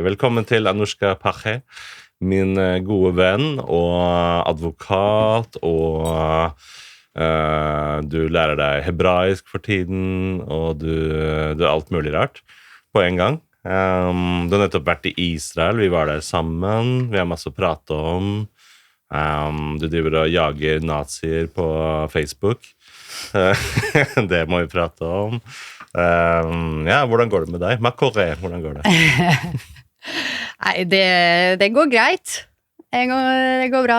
Velkommen til Anushka Pache, min gode venn og advokat, og du lærer deg hebraisk for tiden, og du alt mulig rart på en gang. Du har nettopp vært i Israel, vi var der sammen, vi har masse å prate om. Du driver og jager nazier på Facebook. Det må vi prate om. Ja, hvordan går det med deg? Makore, hvordan går det? Nei, det går greit. Det går bra.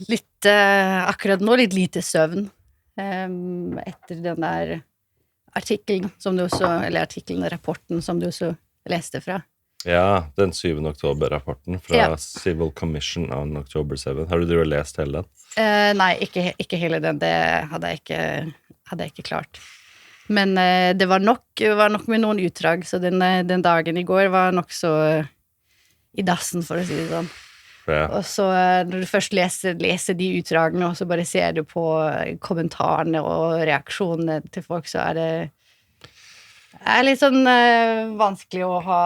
Litt, akkurat nå litt lite søvn. Etter den der artikkelen rapporten som du også leste fra. Ja, den 7. oktober-rapporten fra Civil Commission on October 7. Har du lest hele den? Nei, ikke hele den. Det hadde jeg ikke klart. Men det var nok med noen utdrag, så den dagen i går var nok så i dassen, for å si det sånn. Ja. Og så når du først leser de utdragene, og så bare ser du på kommentarene og reaksjonene til folk, så det litt sånn vanskelig å ha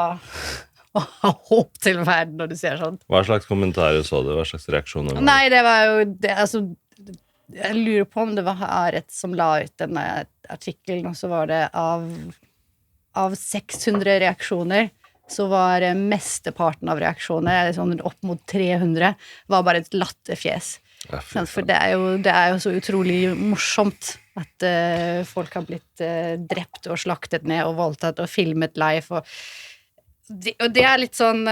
håp til verden når du ser sånt. Hva slags kommentarer så du? Hva slags reaksjoner var det? Nei, det var jo det, altså, jeg lurer på om det var Aret som la ut denne artikkelen, og så var det av 600 reaksjoner, så var mesteparten av reaksjoner, sånn opp mot 300, var bare et latterfjes. Ja, for det er jo så utrolig morsomt at folk har blitt drept og slaktet ned og voldtatt og filmet live, og det litt sånn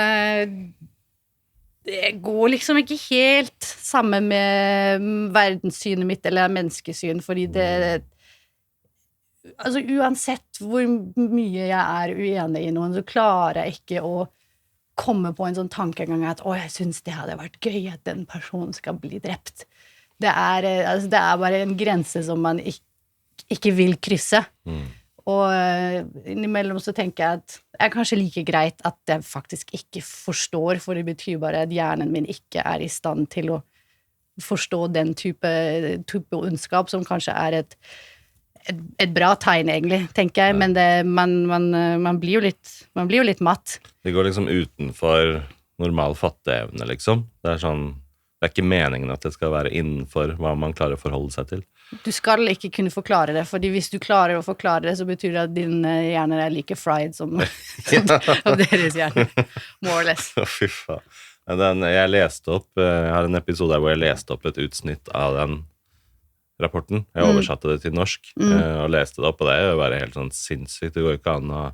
det går liksom ikke helt sammen med verdenssynet mitt eller menneskesyn, fordi altså uansett hvor mye jeg uenig i noen, så klarer jeg ikke å komme på en sånn tankegang at jeg synes det hadde vært gøy at den personen skal bli drept. Det er bare en grense som man ikke vil krysse. Og innimellom så tenker jeg at det kanskje like greit at jeg faktisk ikke forstår, for det betyr bare at hjernen min ikke i stand til å forstå den type ondskap, som kanskje et bra tegn egentlig, tenker jeg, men man blir jo litt matt. Det går liksom utenfor normal fatteevne, liksom. Det er ikke meningen at det skal være innenfor hva man klarer å forholde seg til. Du skal ikke kunne forklare det, fordi hvis du klarer å forklare det, så betyr det at din hjerne like fried som deres hjerne. More or less. Fy faen. Jeg har en episode hvor jeg leste opp et utsnitt av den rapporten. Jeg oversatte det til norsk og leste det opp, og det er jo bare helt sånn sinnssykt. Det går ikke an å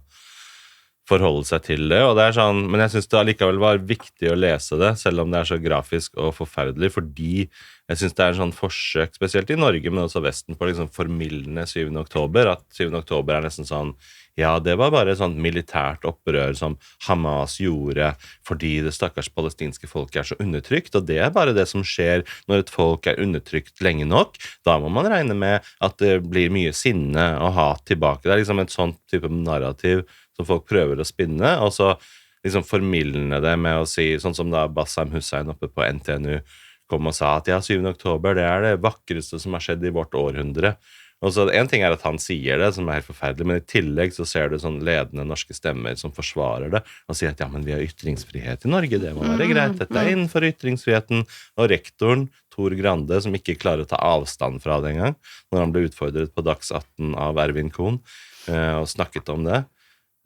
forholde seg til det, og det er sånn, men jeg synes det allikevel var viktig å lese det, selv om det er så grafisk og forferdelig, fordi jeg synes det er en sånn forsøk, spesielt i Norge, men også Vesten, på liksom formildende 7. oktober, at 7. oktober nesten sånn, ja, det var bare sånn militært opprør som Hamas gjorde fordi det stakkars palestinske folket så undertrykt, og det er bare det som skjer når et folk undertrykt lenge nok. Da må man regne med at det blir mye sinne og hat tilbake. Det er liksom et sånt type narrativ som folk prøver å spinne, og så liksom formildende det med å si, sånn som da Bassam Hussein oppe på NTNU kom og sa at ja, 7. oktober, det er det vakreste som har skjedd i vårt århundre. Og så en ting er at han sier det, som er helt forferdelig, men i tillegg så ser du sånn ledende norske stemmer som forsvarer det, og sier at ja, men vi har ytringsfrihet i Norge, det må være greit, dette er innenfor ytringsfriheten. Og rektoren, Tor Grande, som ikke klarer å ta avstand fra det engang, når han ble utfordret på Dags 18 av Ervin Kohn, og snakket om det.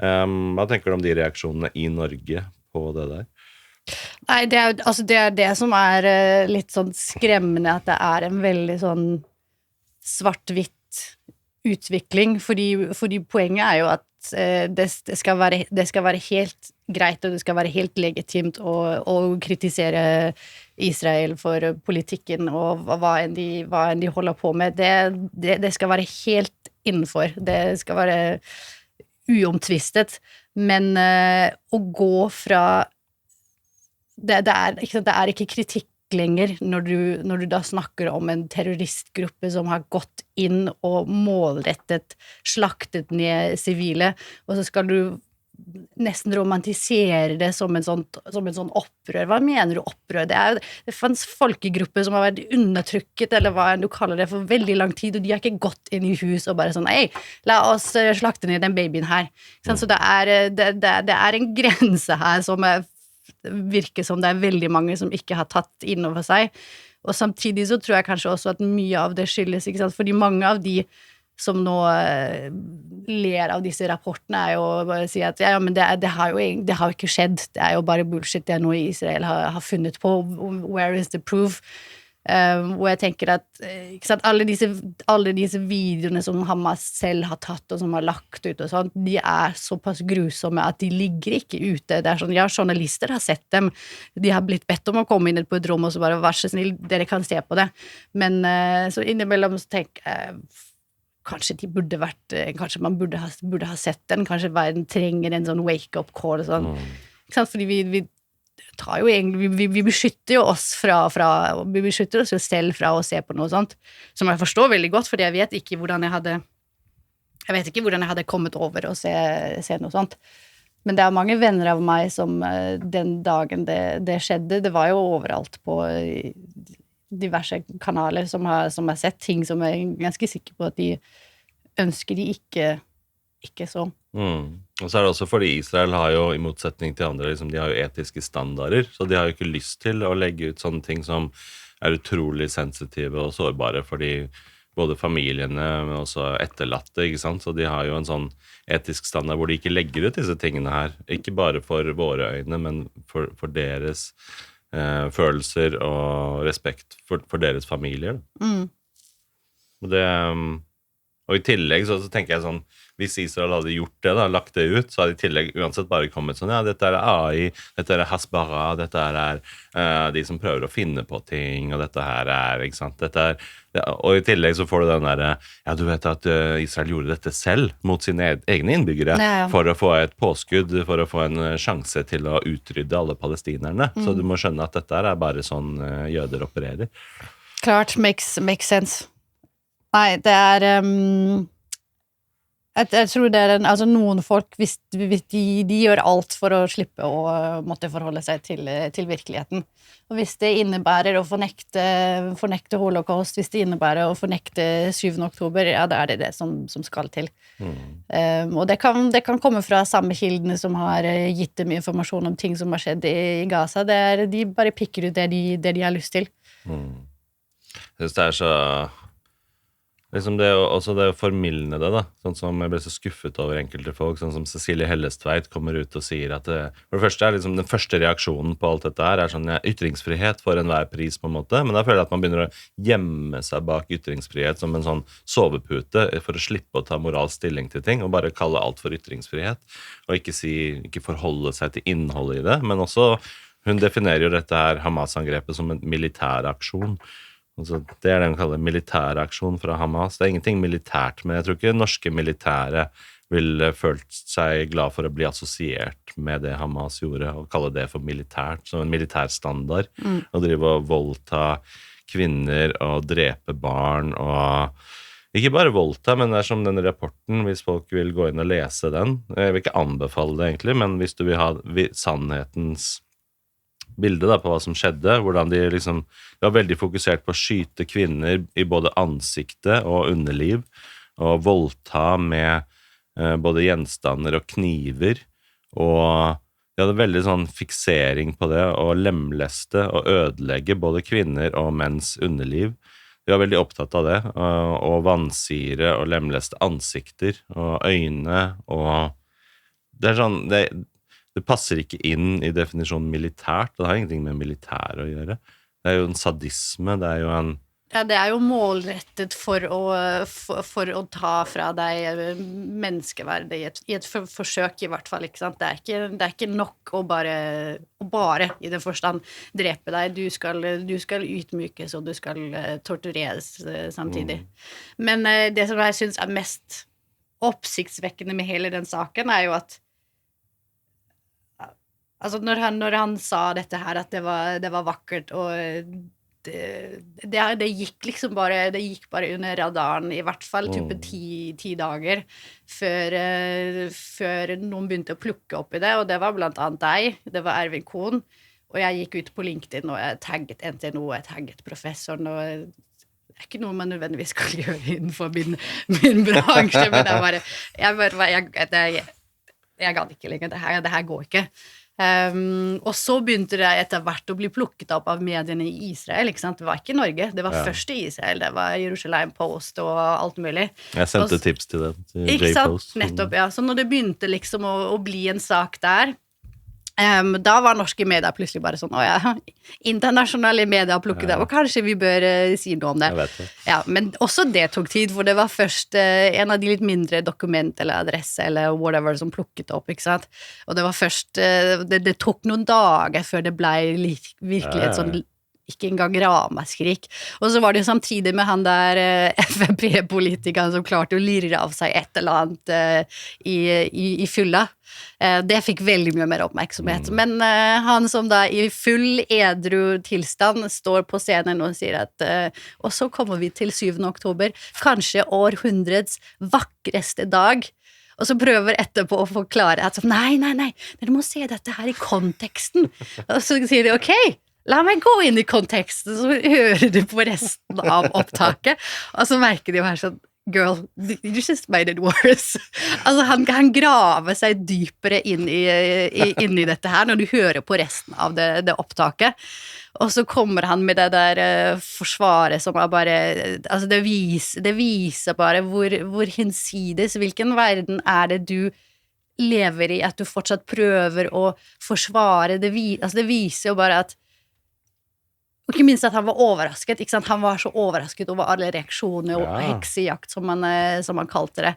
Hva tenker du om de reaksjonene i Norge på det der? Nei, det er det som er litt sånn skremmende, at det er en veldig sånn svart-hvitt utvikling, fordi poenget er jo at det skal være helt greit, og det skal være helt legitimt å kritisere Israel for politikken og hva enn de holder på med. Det skal være helt innenfor. Det skal være uomtvistet, men å gå fra det er ikke kritikk lenger når du da snakker om en terroristgruppe som har gått inn og målrettet slaktet ned sivile, og så skal du nesten romantiserer det som en sånn opprør. Hva mener du opprør? Det fanns folkegrupper som har vært undertrykket, eller hva du kaller det, for veldig lang tid, og de har ikke gått inn i hus og bare sånn, la oss slakte ned den babyen her. Så det er en grense her som virker som det er veldig mange som ikke har tatt inn over seg. Og samtidig så tror jeg kanskje også at mye av det skyldes, ikke sant, fordi mange av de som nå ler av disse rapportene jo bare å si at ja, men det har jo ikke skjedd, det jo bare bullshit, det noe Israel har funnet på, where is the proof? Og jeg tenker at ikke sant, alle disse videoene som Hamas selv har tatt og som har lagt ut og sånt, de såpass grusomme at de ligger ikke ute. Det sånn, ja, journalister har sett dem, de har blitt bedt om å komme inn på et rom og så bare, vær så snill, dere kan se på det, men så innimellom så tenker jeg kanskje man burde ha sett den, kanskje verden trenger en sånn wake-up call og sånn, ikke sant, fordi vi tar jo egentlig, vi beskytter jo oss vi beskytter oss jo selv fra å se på noe sånt, som jeg forstår veldig godt, fordi jeg vet ikke hvordan jeg hadde kommet over å se noe sånt, men det mange venner av meg som den dagen det skjedde, det var jo overalt på diverse kanaler som har sett ting som jeg ganske sikker på at de ønsker de ikke så. Og så det også fordi Israel har jo, i motsetning til andre, liksom, de har jo etiske standarder, så de har jo ikke lyst til å legge ut sånne ting som utrolig sensitive og sårbare for både familiene, men også etterlatte, ikke sant? Så de har jo en sånn etisk standard hvor de ikke legger ut disse tingene her, ikke bare for våre øyne, men for deres følelser og respekt for deres familier. Og i tillegg så tenker jeg sånn, hvis Israel hadde gjort det da, lagt det ut, så hadde i tillegg uansett bare kommet sånn, ja, dette AI, dette Hasbara, dette de som prøver å finne på ting, og dette her ikke sant, og i tillegg så får du den der, ja, du vet at Israel gjorde dette selv mot sine egne innbyggere, for å få et påskudd, for å få en sjanse til å utrydde alle palestinerne, så du må skjønne at dette bare sånn jøder opererer. Klart, makes sense. Nei, det jeg tror det altså noen folk, hvis de gjør alt for å slippe å måtte forholde seg til virkeligheten. Og hvis det innebærer å fornekte holocaust, hvis det innebærer å fornekte 7. oktober, ja, da det som skal til. Og det kan komme fra samme kildene som har gitt dem informasjon om ting som har skjedd i Gaza. De bare pikker ut det de har lyst til. Jeg synes det så... Liksom det å formildne det da, sånn som jeg ble så skuffet over enkelte folk, sånn som Cecilie Hellestveit kommer ut og sier at for det første liksom den første reaksjonen på alt dette her sånn, ja, ytringsfrihet for enhver pris på en måte, men da føler jeg at man begynner å gjemme seg bak ytringsfrihet som en sånn sovepute for å slippe å ta moralsk stilling til ting, og bare kalle alt for ytringsfrihet, og ikke forholde seg til innholdet i det, men også, hun definerer jo dette her Hamas-angrepet som en militær aksjon. Altså, det det hun kaller militæraksjon fra Hamas. Det ingenting militært, men jeg tror ikke norske militære ville følt seg glad for å bli assosiert med det Hamas gjorde, og kalle det for militært, som en militær standard. Å drive og voldta kvinner og drepe barn, og ikke bare voldta, men det som denne rapporten, hvis folk vil gå inn og lese den. Jeg vil ikke anbefale det egentlig, men hvis du vil ha sannhetens bilde da, på hva som skjedde, hvordan de var veldig fokusert på å skyte kvinner i både ansiktet og underliv, og voldta med både gjenstander og kniver, og de hadde veldig sånn fiksering på det, å lemleste og ødelegge både kvinner og menns underliv. De var veldig opptatt av det, og vansyre og lemleste ansikter og øyne, og det sånn, det passer ikke inn i definisjonen militært, det har ingenting med militær å gjøre. Det jo en sadisme, det jo en... Ja, det jo målrettet for å ta fra deg menneskeverdet i et forsøk i hvert fall, ikke sant? Det ikke nok å bare i den forstand drepe deg, du skal utmykes og du skal tortureres samtidig. Men det som jeg synes mest oppsiktsvekkende med hele den saken jo at altså når han sa dette her, at det var vakkert, og det gikk liksom bare, det gikk bare under radaren, i hvert fall type 10 dager, før noen begynte å plukke opp i det, og det var blant annet deg, det var Ervin Kohn, og jeg gikk ut på LinkedIn, og jeg tagget NTNO, jeg tagget professoren, og det er ikke noe man nødvendigvis skal gjøre innenfor min bransje, men jeg gadd ikke lenger, det her går ikke. Og så begynte det etter hvert å bli plukket opp av mediene i Israel, ikke sant? Det var ikke Norge, det var først i Israel, det var Jerusalem Post og alt mulig. Jeg sendte tips til det, til Ikke sant? J-Post. Nettopp, ja. Så når det begynte liksom å bli en sak der, da var norske medier plutselig bare sånn, internasjonale medier plukket det, og kanskje vi bør si noe om det. Jeg vet det. Ja, men også det tok tid, for det var først en av de litt mindre dokument eller adresse eller whatever som plukket opp, ikke sant? Og det var først, det tok noen dager før det ble virkelig et sånn, ikke engang ramaskrik. Og så var det jo samtidig med han der FNP-politikeren som klarte å lirre av seg et eller annet i fylla. Det fikk veldig mye mer oppmerksomhet. Men han som da i full edru tilstand står på scenen og sier at og så kommer vi til 7. oktober, kanskje århundrets vakreste dag. Og så prøver etterpå å forklare at nei, dere må se dette her i konteksten. Og så sier de, ok, la meg gå inn i konteksten, så hører du på resten av opptaket, og så merker de jo her sånn, girl, you just made it worse. Altså, han graver seg dypere inn i dette her, når du hører på resten av det opptaket, og så kommer han med det der forsvaret som er bare, altså det viser bare hvor hinsides, hvilken verden er det du lever i, at du fortsatt prøver å forsvare, det viser jo bare at og ikke minst at han var overrasket, ikke sant? Han var så overrasket over alle reaksjoner og heksejakt, som man kalte det.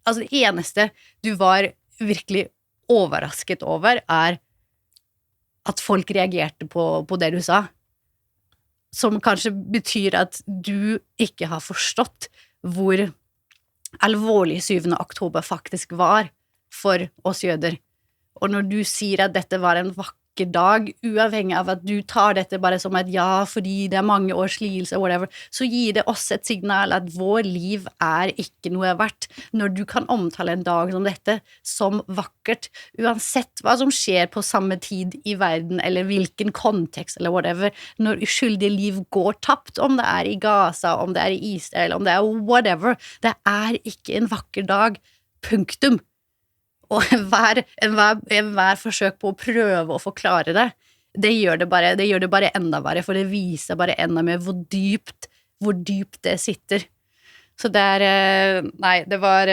Altså det eneste du var virkelig overrasket over at folk reagerte på det du sa. Som kanskje betyr at du ikke har forstått hvor alvorlig 7. oktober faktisk var for oss jøder. Og når du sier at dette var en vakker dag, uavhengig av at du tar dette bare som et fordi det er mange års lidelse, whatever, så gir det oss et signal at vår liv er ikke noe verdt. Når du kan omtale en dag som dette som vakkert, uansett hva som skjer på samme tid i verden, eller hvilken kontekst, eller whatever, når uskyldige liv går tapt, om det er i Gaza, om det er i Israel, om det er whatever, det er ikke en vakker dag, punktum. Og enhver forsøk på å prøve å forklare det gjør det bare enda verre, for det viser bare enda mer hvor dypt det sitter. Så det var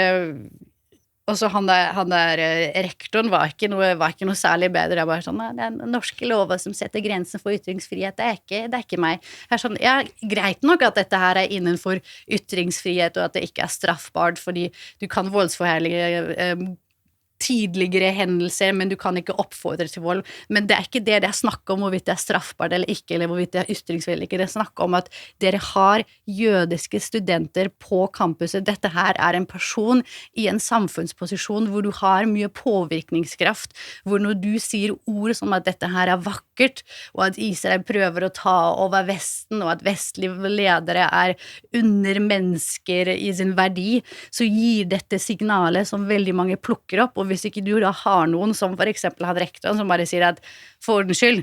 også han der rektoren var ikke noe særlig bedre, det er bare sånn, det er norske lover som setter grensen for ytringsfrihet, det er ikke meg. Det er sånn, greit nok at dette her er innenfor ytringsfrihet, og at det ikke er straffbart, fordi du kan voldsforherlige tidligere hendelser, men du kan ikke oppfordre til vold. Men det er ikke det er snakk om hvorvidt det er straffbart eller ikke, eller hvorvidt det er ytringsfrihet eller ikke. Det er snakk om at dere har jødiske studenter på campuset. Dette her er en person i en samfunnsposisjon hvor du har mye påvirkningskraft, hvor når du sier ord som at dette her er vakkert, og at Israel prøver å ta over Vesten, og at vestlige ledere er under mennesker i sin verdi, så gir dette signalet som veldig mange plukker opp, og hvis ikke du da har noen som for eksempel han rektoren som bare sier at for ordens skyld,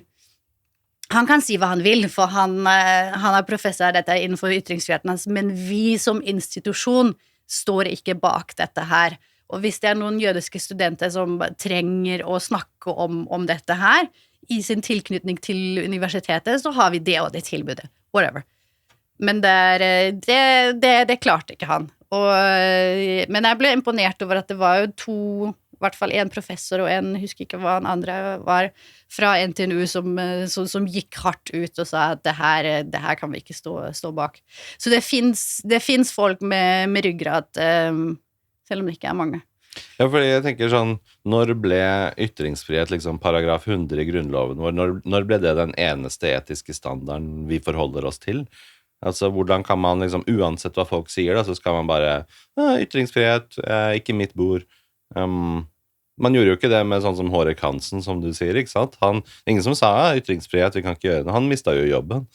han kan si hva han vil, for han er professor av dette innenfor ytringsfriheten hans, men vi som institusjon står ikke bak dette her. Og hvis det er noen jødiske studenter som trenger å snakke om dette her, i sin tilknytning til universitetet, så har vi det og det tilbudet. Whatever. Men det klarte ikke han. Men jeg ble imponert over at det var jo i hvert fall en professor og en, husker ikke hva den andre var, fra NTNU som gikk hardt ut og sa at det her kan vi ikke stå bak. Så det finnes folk med ryggrad, selv om det ikke er mange. Ja, fordi jeg tenker sånn, når ble ytringsfrihet liksom paragraf 100 i grunnloven vår? Når ble det den eneste etiske standarden vi forholder oss til? Altså, hvordan kan man liksom, uansett hva folk sier da, så skal man bare, ytringsfrihet, ikke mitt bord. Man gjorde jo ikke det med sånn som Hårek Hansen, som du sier, ikke sant? Ingen som sa ytringsfrihet, vi kan ikke gjøre det. Han mistet jo jobben.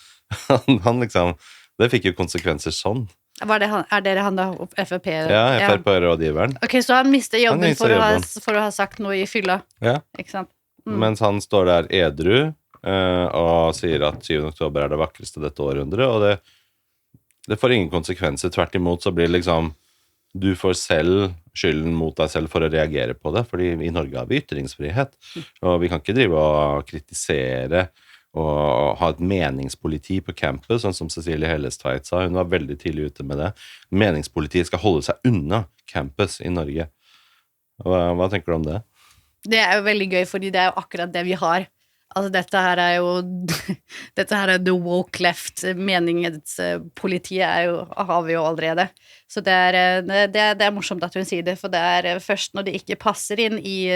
Han liksom, det fikk jo konsekvenser sånn. Dere han da, FrP? Ja, FrP-rådgiveren. Ok, så han mistet jobben, jobben. For å ha sagt noe i fylla. Ja. Ikke sant? Mens han står der edru og sier at 7. oktober er det vakreste dette århundret, og det får ingen konsekvenser. Tvert imot så blir det liksom du får selv skylden mot deg selv for å reagere på det, fordi i Norge har vi ytringsfrihet, og vi kan ikke drive og kritisere og ha et meningspoliti på campus, sånn som Cecilie Hellestveit sa. Hun var veldig tidlig ute med det. Meningspolitiet skal holde seg unna campus i Norge. Hva tenker du om det? Det er jo veldig gøy, fordi det er jo akkurat det vi har. Altså dette her er jo dette her er the woke left. Meningspolitiet har vi jo allerede. Så det er morsomt at hun sier det, for det er først når det ikke passer inn i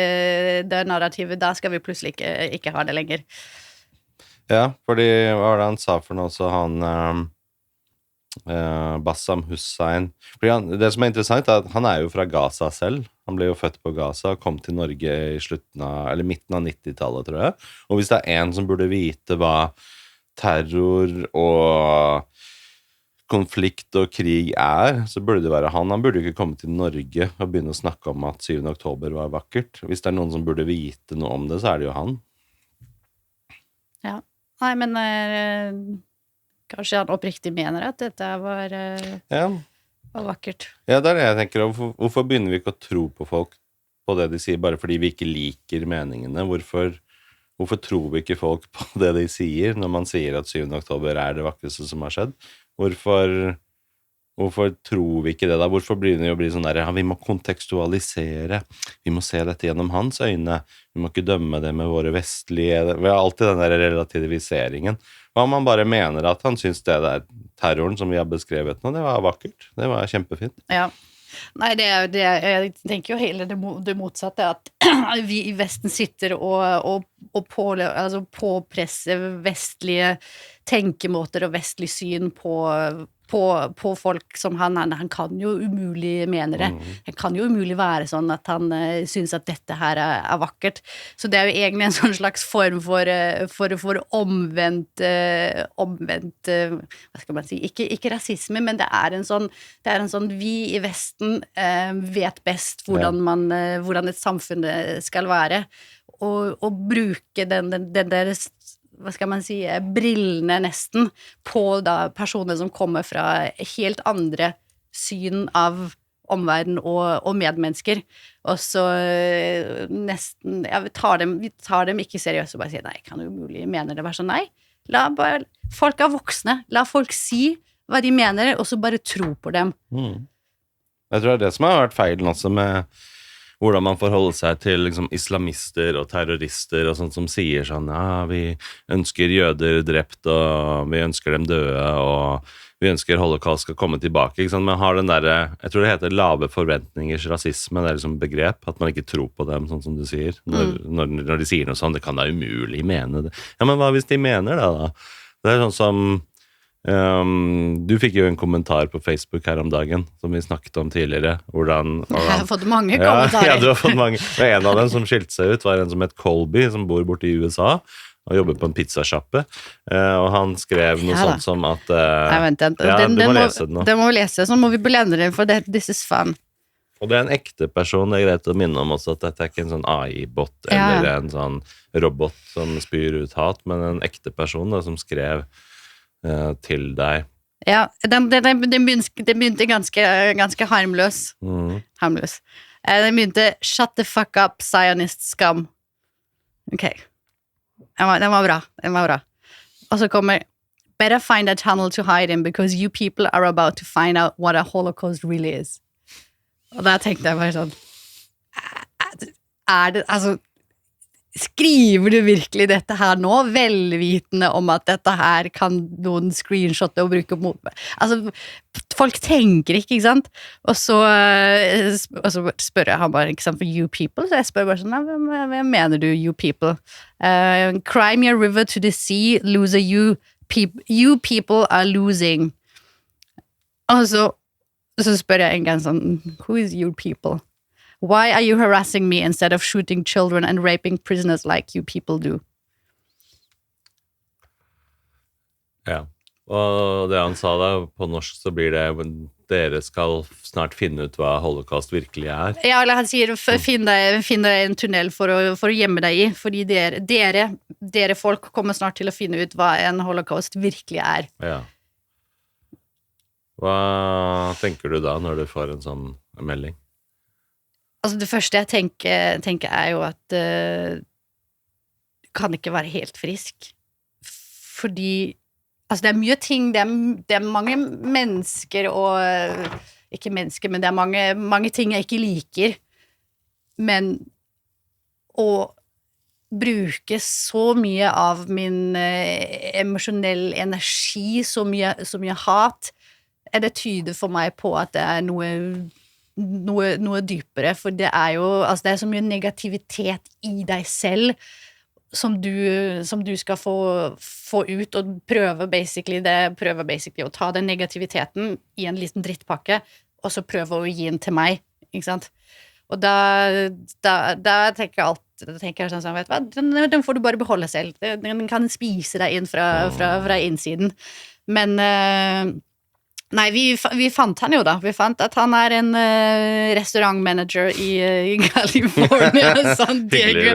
det narrativet, da skal vi plutselig ikke ha det lenger. Ja, fordi hva var det han sa for noe, så han Bassam Hussein. Fordi det som er interessant er at han er jo fra Gaza selv. Han ble jo født på Gaza og kom til Norge i midten av 90-tallet, tror jeg. Og hvis det er en som burde vite hva terror og konflikt og krig er, så burde det være han. Han burde ikke komme til Norge og begynne å snakke om at 7. oktober var vakkert. Hvis det er noen som burde vite noe om det, så er det jo han. Ja. Nei, men kanskje han oppriktig mener at dette var vakkert. Ja, det er det jeg tenker. Hvorfor begynner vi ikke å tro på folk på det de sier, bare fordi vi ikke liker meningene? Hvorfor tror vi ikke folk på det de sier, når man sier at 7. oktober er det vakreste som har skjedd? Hvorfor tror vi ikke det da? Hvorfor blir det jo sånn der, vi må kontekstualisere, vi må se dette gjennom hans øyne, vi må ikke dømme det med våre vestlige, vi har alltid den der relativiseringen. Hva man bare mener at han synes det der terroren som vi har beskrevet nå, det var vakkert, det var kjempefint. Ja, nei, jeg tenker jo hele det motsatte, at vi i Vesten sitter og påpresser vestlige tenkemåter og vestlig syn på folk som han kan jo umulig mene det. Han kan jo umulig være sånn at han synes at dette her er vakkert. Så det er jo egentlig en sånn slags form for omvendt hva skal man si, ikke rasisme, men det er en sånn vi i Vesten vet best hvordan et samfunn skal være, og bruke den der hva skal man si, brillene nesten på da personer som kommer fra helt andre syn av omverden og medmennesker, og så nesten, vi tar dem ikke seriøst og bare sier, nei, kan du umulig mene det, bare sånn, nei, folk er voksne, la folk si hva de mener, og så bare tro på dem. Jeg tror det er det som har vært feilen også med hvordan man forholder seg til liksom, islamister og terrorister og sånt som sier sånn, ja, vi ønsker jøder drept, og vi ønsker dem døde, og vi ønsker holocaust skal komme tilbake, ikke sant? Man har den der, jeg tror det heter lave forventningers rasisme, det er liksom begrep, at man ikke tror på dem, sånn som du sier, når de sier noe sånn, det kan da umulig mene det. Ja, men hva hvis de mener det da? Det er sånn som du fikk jo en kommentar på Facebook her om dagen som vi snakket om tidligere. Jeg har fått mange kommentarer. Ja, du har fått mange. En av dem som skilte seg ut var en som het Colby, som bor borte i USA og jobber på en pizzasjappe, og han skrev noe sånt som at du må lese den nå. Det må vi lese, så må vi blende den, for this is fun. Og det er en ekte person, det er greit å minne om også at dette er ikke en sånn AI-bot eller en sånn robot som spyr ut hat, men en ekte person da, som skrev til deg. Ja, den begynte ganske harmløs. Harmløs. Den begynte shut the fuck up, Zionist scum. Ok. Den var bra. Og så kommer better find a tunnel to hide in because you people are about to find out what a holocaust really is. Og da tenkte jeg bare sånn, er det, altså, skriver du virkelig dette her nå, velvitende om at dette her kan noen screenshotte og bruke mot meg? Altså, folk tenker ikke sant? Og så spør jeg han bare, ikke sant, for you people, så jeg spør bare sånn, hva mener du, you people? Crimea river to the sea, loser you people are losing. Og så spør jeg en gang sånn, who is you people? Why are you harassing me instead of shooting children and raping prisoners like you people do? Ja. Og det han sa da, på norsk så blir det dere skal snart finne ut hva holocaust virkelig er. Ja, eller han sier finn deg en tunnel for å gjemme deg i, fordi dere folk kommer snart til å finne ut hva en holocaust virkelig er. Ja. Hva tenker du da når du får en sånn melding? Altså det første jeg tenker er jo at kan ikke være helt frisk. Fordi altså det er mye ting, det er mange mennesker og ikke mennesker, men det er mange ting jeg ikke liker. Men å bruke så mye av min emosjonell energi, så mye hat, det tyder for meg på at det er noe dypere, for det er jo, altså det er så mye negativitet i deg selv, som du skal få ut og prøve basically å ta den negativiteten i en liten drittpakke, og så prøve å gi den til meg, ikke sant? Og da tenker jeg sånn, vet du hva, den får du bare beholde selv, den kan spise deg inn fra innsiden, men nei, vi fant han jo da. Vi fant at han er en restaurantmanager i California, San Diego.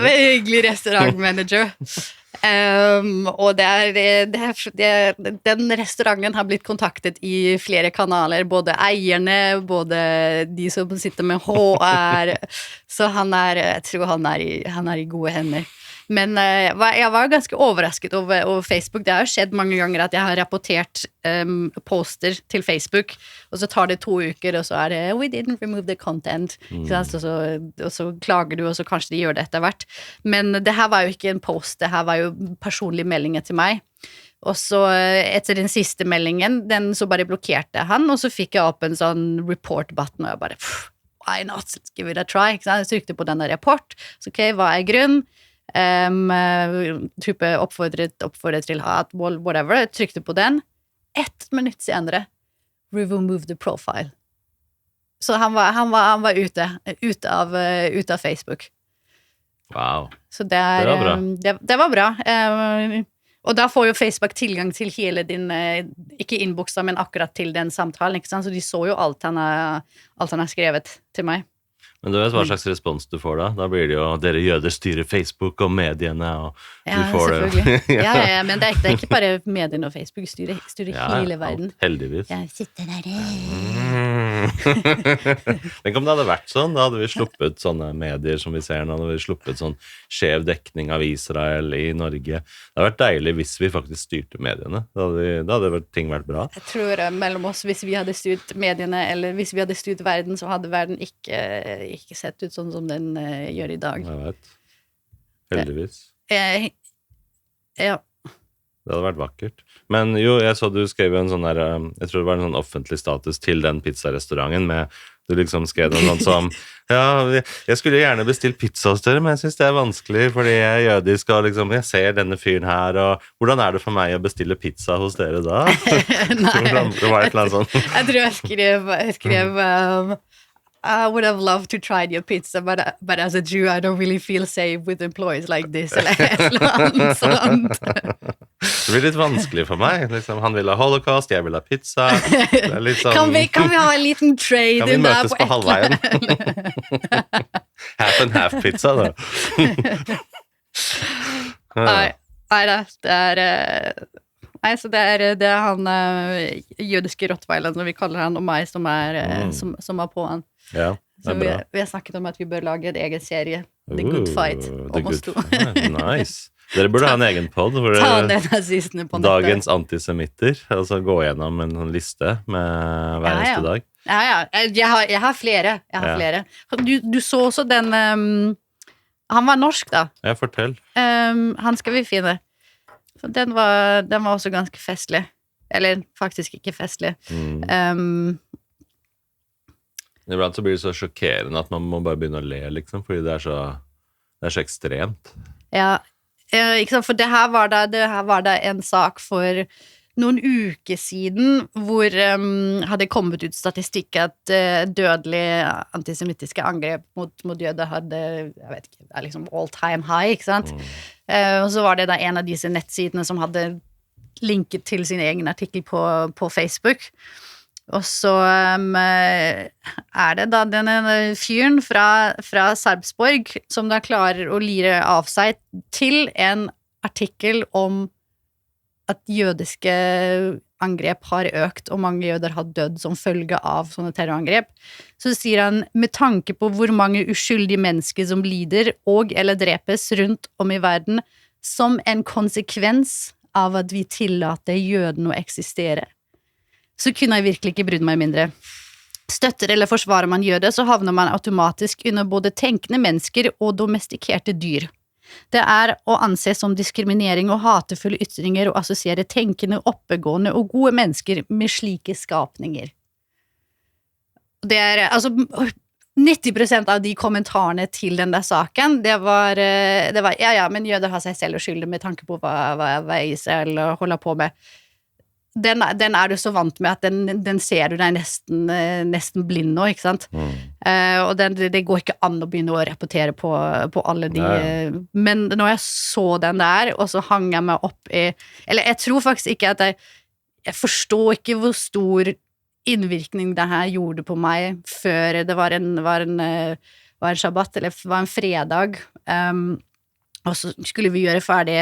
Hyggelig restaurantmanager. Og den restauranten har blitt kontaktet i flere kanaler, både eierne, både de som sitter med HR, så jeg tror han er i gode hender. Men jeg var ganske overrasket over Facebook. Det har jo skjedd mange ganger at jeg har rapportert poster til Facebook, og så tar det 2 uker, og så er det we didn't remove the content. Og så klager du, og så kanskje de gjør det etter hvert. Men det her var jo ikke en post, det her var jo personlige meldinger til meg. Og så etter den siste meldingen, den så bare blokkerte han, og så fikk jeg opp en sånn report-button, og jeg bare, why not? Let's give it a try. Så jeg trykte på denne rapport, så ok, hva er grunn? Type oppfordret til hat, whatever, jeg trykte på den 1 minutt senere remove the profile, så han var ute av Facebook. Wow. Så det var bra. Det var bra. Og da får jo Facebook tilgang til hele din, ikke innboksa, men akkurat til den samtalen, ikke sant? Så de så jo alt han har skrevet til meg. Men du vet hva slags respons du får da? Da blir det jo, dere jøder styrer Facebook og mediene, og du får det. Ja, men det er ikke bare mediene og Facebook, styrer hele verden. Heldigvis. Ja, sitter der. Tenk om det hadde vært sånn, da hadde vi sluppet sånne medier som vi ser nå, da hadde vi sluppet sånn skjev dekning av Israel i Norge. Det hadde vært deilig hvis vi faktisk styrte mediene. Da hadde ting vært bra. Jeg tror mellom oss, hvis vi hadde styrt mediene, eller hvis vi hadde styrt verden, så hadde verden ikke sett ut sånn som den gjør i dag. Jeg vet. Heldigvis. Ja. Det hadde vært vakkert. Men jo, jeg så du skrev en sånn der, jeg tror det var en sånn offentlig status til den pizzarestauranten med, du liksom skrev noe sånt som, ja, jeg skulle gjerne bestilt pizza hos dere, men jeg synes det er vanskelig, fordi jeg er jødisk, og liksom, jeg ser denne fyren her, og hvordan er det for meg å bestille pizza hos dere da? Nei. Det var et eller annet sånt. Jeg tror jeg skrev I would have loved to try your pizza, but as a Jew, I don't really feel safe with employees like this, eller et eller annet sånt. Det blir litt vanskelig for meg. Liksom, han vil ha holocaust, jeg vil ha pizza. Det er litt sånn, kan vi ha en liten trade? Kan vi møtes på halvveien? Half and half pizza, da. Nei, det er... Nei, så det er han jødiske rottweileren, som vi kaller han, og meg som er på han. Ja, det er bra. Vi har snakket om at vi bør lage en egen serie, The Good Fight, om oss to. Nice. Dere burde ha en egen podd, hvor ta ned nazistene på nettet. Dagens antisemitter, altså gå gjennom en sånn liste med hver eneste dag. Ja. Jeg har flere. Du så også den, han var norsk da. Ja, fortell. Han skal vi finne. Så den var også ganske festlig. Eller faktisk ikke festlig. Iblant så blir det så sjokkerende at man må bare begynne å le, liksom, fordi det er så ekstremt. Ja, ikke sant, for det her var da en sak for noen uker siden hvor hadde kommet ut statistikk at dødelige antisemittiske angrep mot jøder hadde, jeg vet ikke, det er liksom all time high, ikke sant? Og så var det da en av disse nettsidene som hadde linket til sin egen artikkel på Facebook. Og så det da denne fyren fra Sarpsborg som da klarer å lire av seg til en artikkel om at jødiske angrep har økt, og mange jøder har dødd som følge av sånne terrorangrep. Så sier han, med tanke på hvor mange uskyldige mennesker som lider og eller drepes rundt om i verden, som en konsekvens av at vi tillater jødene å eksistere, så kunne jeg virkelig ikke brydd meg mindre. Støtter eller forsvarer man jøder, så havner man automatisk under både tenkende mennesker og domestikerte dyr. Det å anse som diskriminering og hatefulle ytringer og assosiere tenkende, oppegående og gode mennesker med slike skapninger. Det altså 90% av de kommentarene til den der saken, det var ja, men jøder har seg selv skyldig med tanke på hva Israel holder på med. Den du så vant med at den ser du deg nesten blind nå, ikke sant? Og det går ikke an å begynne å rapportere på alle de men når jeg så den der, og så hang jeg meg opp i, eller jeg tror faktisk ikke at jeg forstår ikke hvor stor innvirkning det her gjorde på meg før det var en shabbat, eller var en fredag, og så skulle vi gjøre ferdig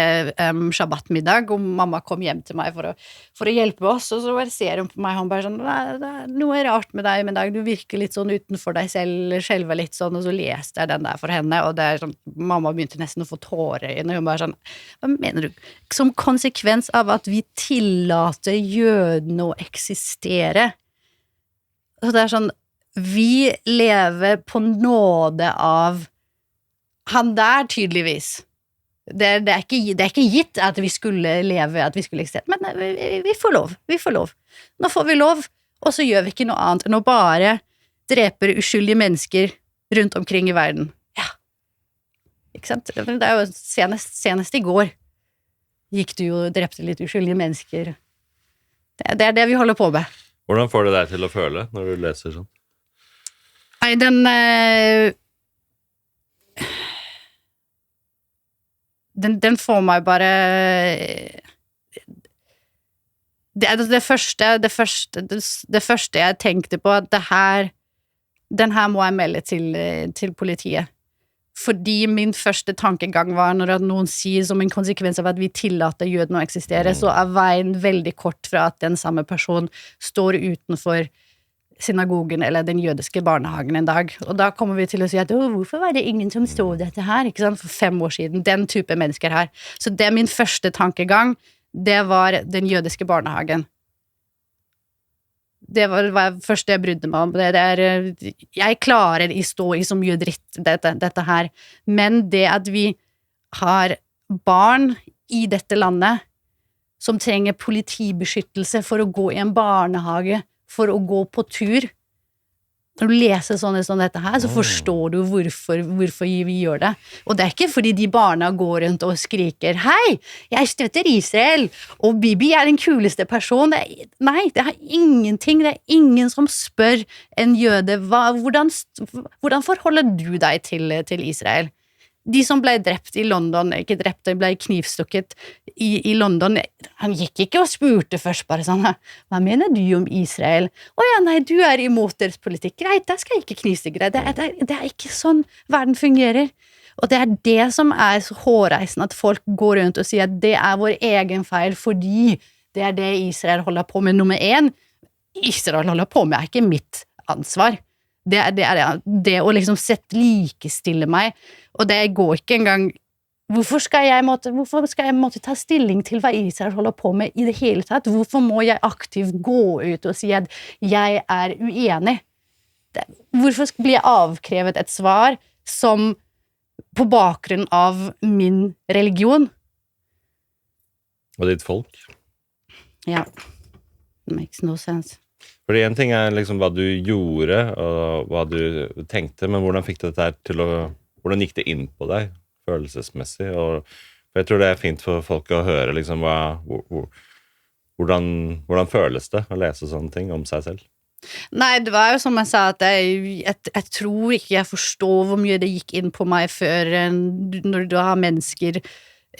shabbatmiddag, og mamma kom hjem til meg for å hjelpe oss, og så ser hun på meg, hun bare sånn, det noe rart med deg, men du virker litt sånn utenfor deg selv litt sånn, og så leste jeg den der for henne, og det sånn, mamma begynte nesten å få tårer inn, og hun bare sånn, hva mener du? Som konsekvens av at vi tillater jødene å eksistere. Så det sånn, vi lever på nåde av han der tydeligvis. Det er ikke gitt at vi skulle leve, at vi skulle eksistere, men vi får lov. Nå får vi lov, og så gjør vi ikke noe annet enn å bare drepe uskyldige mennesker rundt omkring i verden. Ja. Ikke sant? Det jo senest i går gikk du jo og drepte litt uskyldige mennesker. Det det vi holder på med. Hvordan får det deg til å føle når du leser sånn? Nei, den får meg bare det første jeg tenkte på at den her må jeg melde til politiet, fordi min første tankegang var når noen sier som en konsekvens av at vi tillater jødene å eksistere, så veien veldig kort fra at den samme person står utenfor synagogen eller den jødiske barnehagen en dag, og da kommer vi til å si at hvorfor var det ingen som så dette her, ikke sant, for 5 år siden, den type mennesker her. Så det min første tankegang, det var den jødiske barnehagen. Det var først jeg brydde meg om. Jeg klarer å stå i så mye dritt dette her, men det at vi har barn i dette landet som trenger politibeskyttelse for å gå i en barnehage, for å gå på tur. Når du leser sånn dette her, så forstår du hvorfor vi gjør det. Og det ikke fordi de barna går rundt og skriker, «Hei, jeg støtter Israel, og Bibi den kuleste personen». Nei, det ingenting, det ingen som spør en jøde, hvordan forholder du deg til Israel? De som ble drept i London, ikke drept, de ble knivstukket i London, han gikk ikke og spurte først bare sånn, hva mener du om Israel? Ja, nei, du imot deres politikk, greit, da skal jeg ikke knivstykke deg, det ikke sånn verden fungerer. Og det det som så hårreisende, at folk går rundt og sier at det vår egen feil, fordi det det Israel holder på med nummer 1. Israel holder på med ikke mitt ansvar. Det å liksom likestille meg, og det går ikke engang, hvorfor skal jeg måtte ta stilling til hva Israel holder på med i det hele tatt? Hvorfor må jeg aktivt gå ut og si at jeg uenig? Hvorfor blir jeg avkrevet et svar som på bakgrunn av min religion? Og ditt folk? Ja, it makes no sense. Fordi en ting liksom hva du gjorde, og hva du tenkte, men hvordan fikk dette her til hvordan gikk det inn på deg, følelsesmessig? For jeg tror det fint for folk å høre liksom hvordan føles det å lese sånne ting om seg selv? Nei, det var jo som jeg sa, at jeg tror ikke jeg forstår hvor mye det gikk inn på meg før når du har mennesker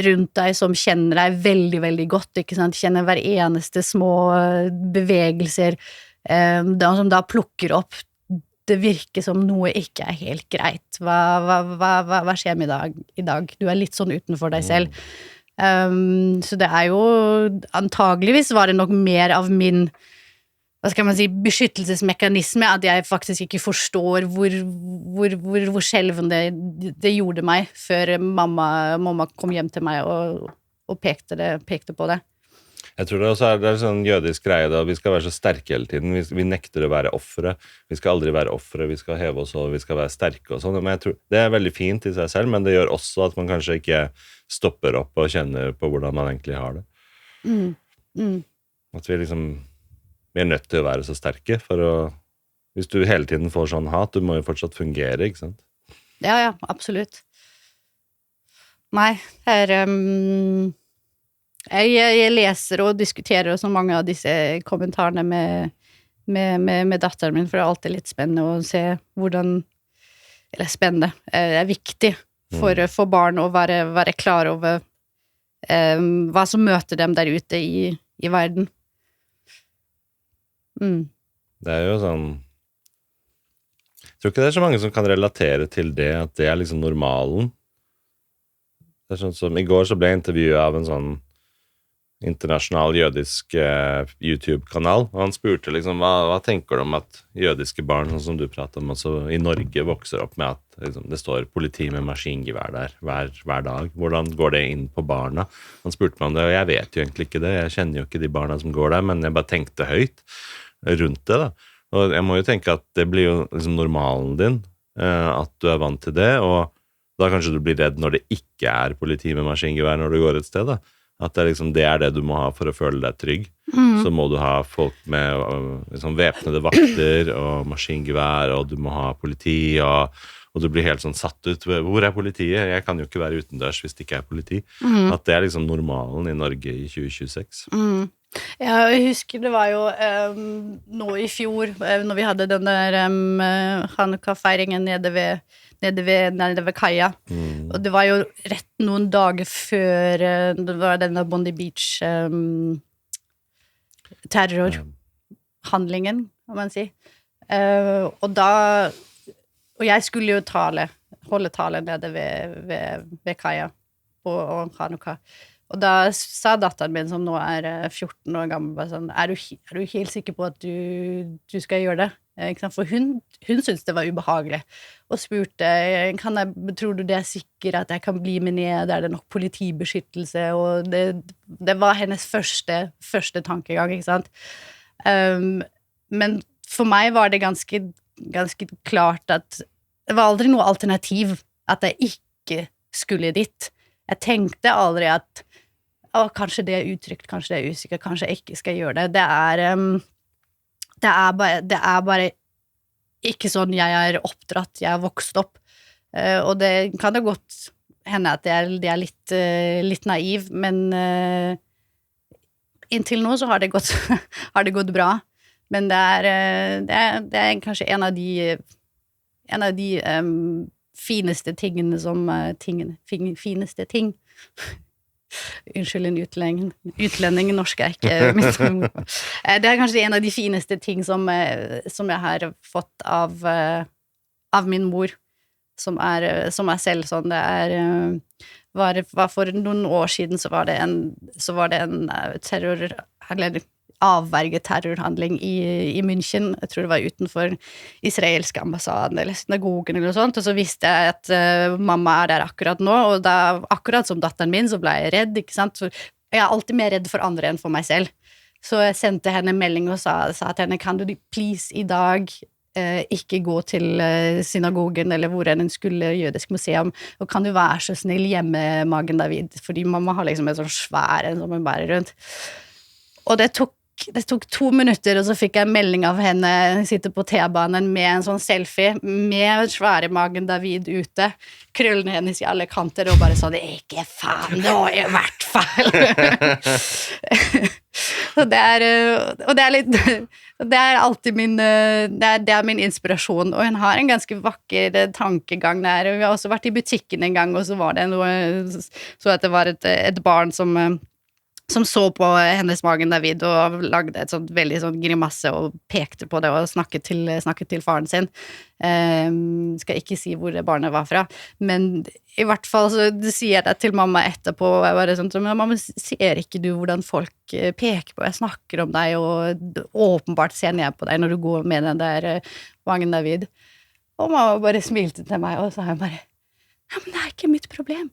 rundt deg som kjenner deg veldig, veldig godt, ikke sant? Kjenner hver eneste små bevegelser, som da plukker opp. Det virker som noe ikke helt greit. Hva skjer med i dag? Du litt sånn utenfor deg selv. Så det jo antageligvis var det nok mer av min hva skal man si, beskyttelsesmekanisme, at jeg faktisk ikke forstår hvor skjelvende det gjorde meg før mamma kom hjem til meg og pekte på det. Jeg tror det også det en sånn jødisk greie da, vi skal være så sterke hele tiden, vi nekter å være offere, vi skal aldri være offere, vi skal heve oss over, vi skal være sterke og sånn, men jeg tror det veldig fint i seg selv, men det gjør også at man kanskje ikke stopper opp og kjenner på hvordan man egentlig har det. At vi liksom vi nødt til å være så sterke, hvis du hele tiden får sånn hat, du må jo fortsatt fungere, ikke sant? Ja, absolutt. Nei, jeg leser og diskuterer så mange av disse kommentarene med datteren min, for det alltid litt spennende å se eller spennende, det viktig for barn å være klar over hva som møter dem der ute i verden. Det jo sånn jeg tror ikke det så mange som kan relatere til det at det liksom normalen det sånn som i går så ble jeg intervjuet av en sånn internasjonal jødisk YouTube-kanal og han spurte liksom hva tenker du om at jødiske barn sånn som du prater om også i Norge vokser opp med at liksom, det står politi med maskingevær der hver dag, hvordan går det inn på barna han spurte meg om det og jeg vet jo egentlig ikke det jeg kjenner jo ikke de barna som går der men jeg bare tenkte høyt rundt det da, og jeg må jo tenke at det blir jo liksom normalen din at du vant til det, og da kanskje du blir redd når det ikke politi med maskingevær når du går et sted da, at det liksom det det du må ha for å føle deg trygg, så må du ha folk med liksom væpnede vakter og maskingevær, og du må ha politi, og du blir helt sånn satt ut, hvor politiet? Jeg kan jo ikke være utendørs hvis det ikke politi. At det liksom normalen i Norge i 2026. Ja, jeg husker det var jo nå i fjor, når vi hadde den der Hanukkah-feiringen nede ved kaia. Og det var jo rett noen dager før det var denne Bondi Beach terrorhandlingen, kan man si. Og jeg skulle jo holde tale nede ved kaia på Hanukkah. Og da sa datteren min, som nå 14 år gammel, bare sånn, du helt sikker på at du skal gjøre det? Ikke sant? For hun syntes det var ubehagelig, og spurte, tror du det sikker at jeg kan bli med ned, det nok politibeskyttelse, og det var hennes første tankegang, ikke sant? Men for meg var det ganske klart at det var aldri noe alternativ at jeg ikke skulle dit. Jeg tenkte aldri at kanskje det utrygt, kanskje det usikkert, kanskje jeg ikke skal gjøre det. Det bare ikke sånn jeg oppdratt, jeg vokst opp. Og det kan det godt hende at det litt naiv, men inntil nå så har det gått bra. Men det kanskje en av de fineste tingene fineste ting unnskyld en utlending norsk ikke mitt det kanskje en av de fineste ting som jeg har fått av min mor som selv sånn det var for noen år siden så var det en avverget terrorhandling i München, jeg tror det var utenfor israelske ambassaden eller synagogen eller noe sånt, og så visste jeg at mamma der akkurat nå, og da, akkurat som datteren min, så ble jeg redd, ikke sant? For jeg alltid mer redd for andre enn for meg selv. Så jeg sendte henne en melding og sa til henne, kan du please i dag ikke gå til synagogen eller hvor en skulle jødisk museum, og kan du være så snill hjemme Magen David, fordi mamma har liksom en sånn svær en som hun bærer rundt. Og det tok 2 minutter, og så fikk jeg en melding av henne, sitte på T-banen med en sånn selfie, med svære Magen David ute, krøllene hennes i alle kanter, og bare sånn, ikke faen nå, i hvert fall. Så og det litt det alltid det min inspirasjon, og hun har en ganske vakker tankegang der. Vi har også vært i butikken en gang, og så var det så at det var et barn som så på hennes magen David og lagde et sånt veldig sånn grimasse og pekte på det og snakket til faren sin. Skal ikke si hvor det barnet var fra, men i hvert fall så sier jeg det til mamma etterpå, og jeg bare sånn, men mamma, ser ikke du hvordan folk peker på, jeg snakker om deg og åpenbart ser ned på deg når du går med den der magen David. Og mamma bare smilte til meg, og så sa hun bare, ja, men det ikke mitt problem.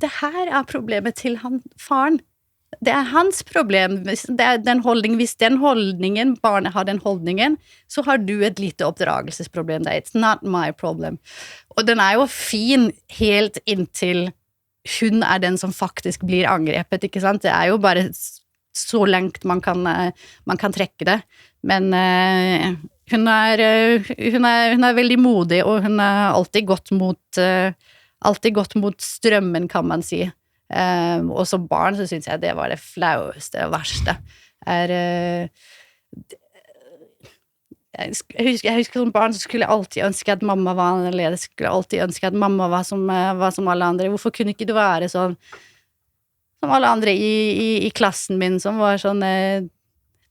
Det her problemet til faren. Det hans problem, hvis den holdningen, barnet har den holdningen, så har du et lite oppdragelsesproblem der. It's not my problem. Og den jo fin helt inntil hun den som faktisk blir angrepet, ikke sant? Det jo bare så langt man kan trekke det. Men hun veldig modig, og hun har alltid gått mot strømmen, kan man si. Og som barn så synes jeg det var det flaueste og verste. Jeg husker som barn så skulle jeg alltid ønske at mamma var annerledes, skulle alltid ønske at mamma var som alle andre. Hvorfor kunne ikke du være sånn som alle andre i klassen min, som var sånn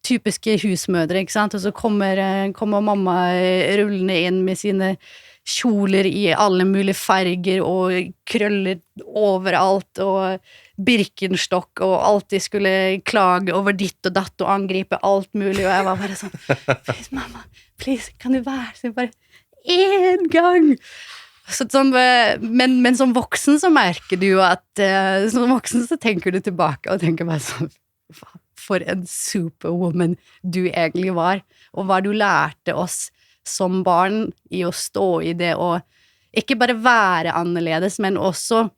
typiske husmødre, ikke sant? Og så kommer mamma rullende inn med sine kjoler i alle mulige farger og krøller overalt og Birkenstock og alltid skulle klage over ditt og datt og angripe alt mulig, og jeg var bare sånn, please mamma, please, kan du være så bare en gang? Men som voksen så merker du jo at som voksen så tenker du tilbake og tenker bare sånn, for en superwoman du egentlig var, og hva du lærte oss som barn i å stå i det og ikke bare være annerledes, men også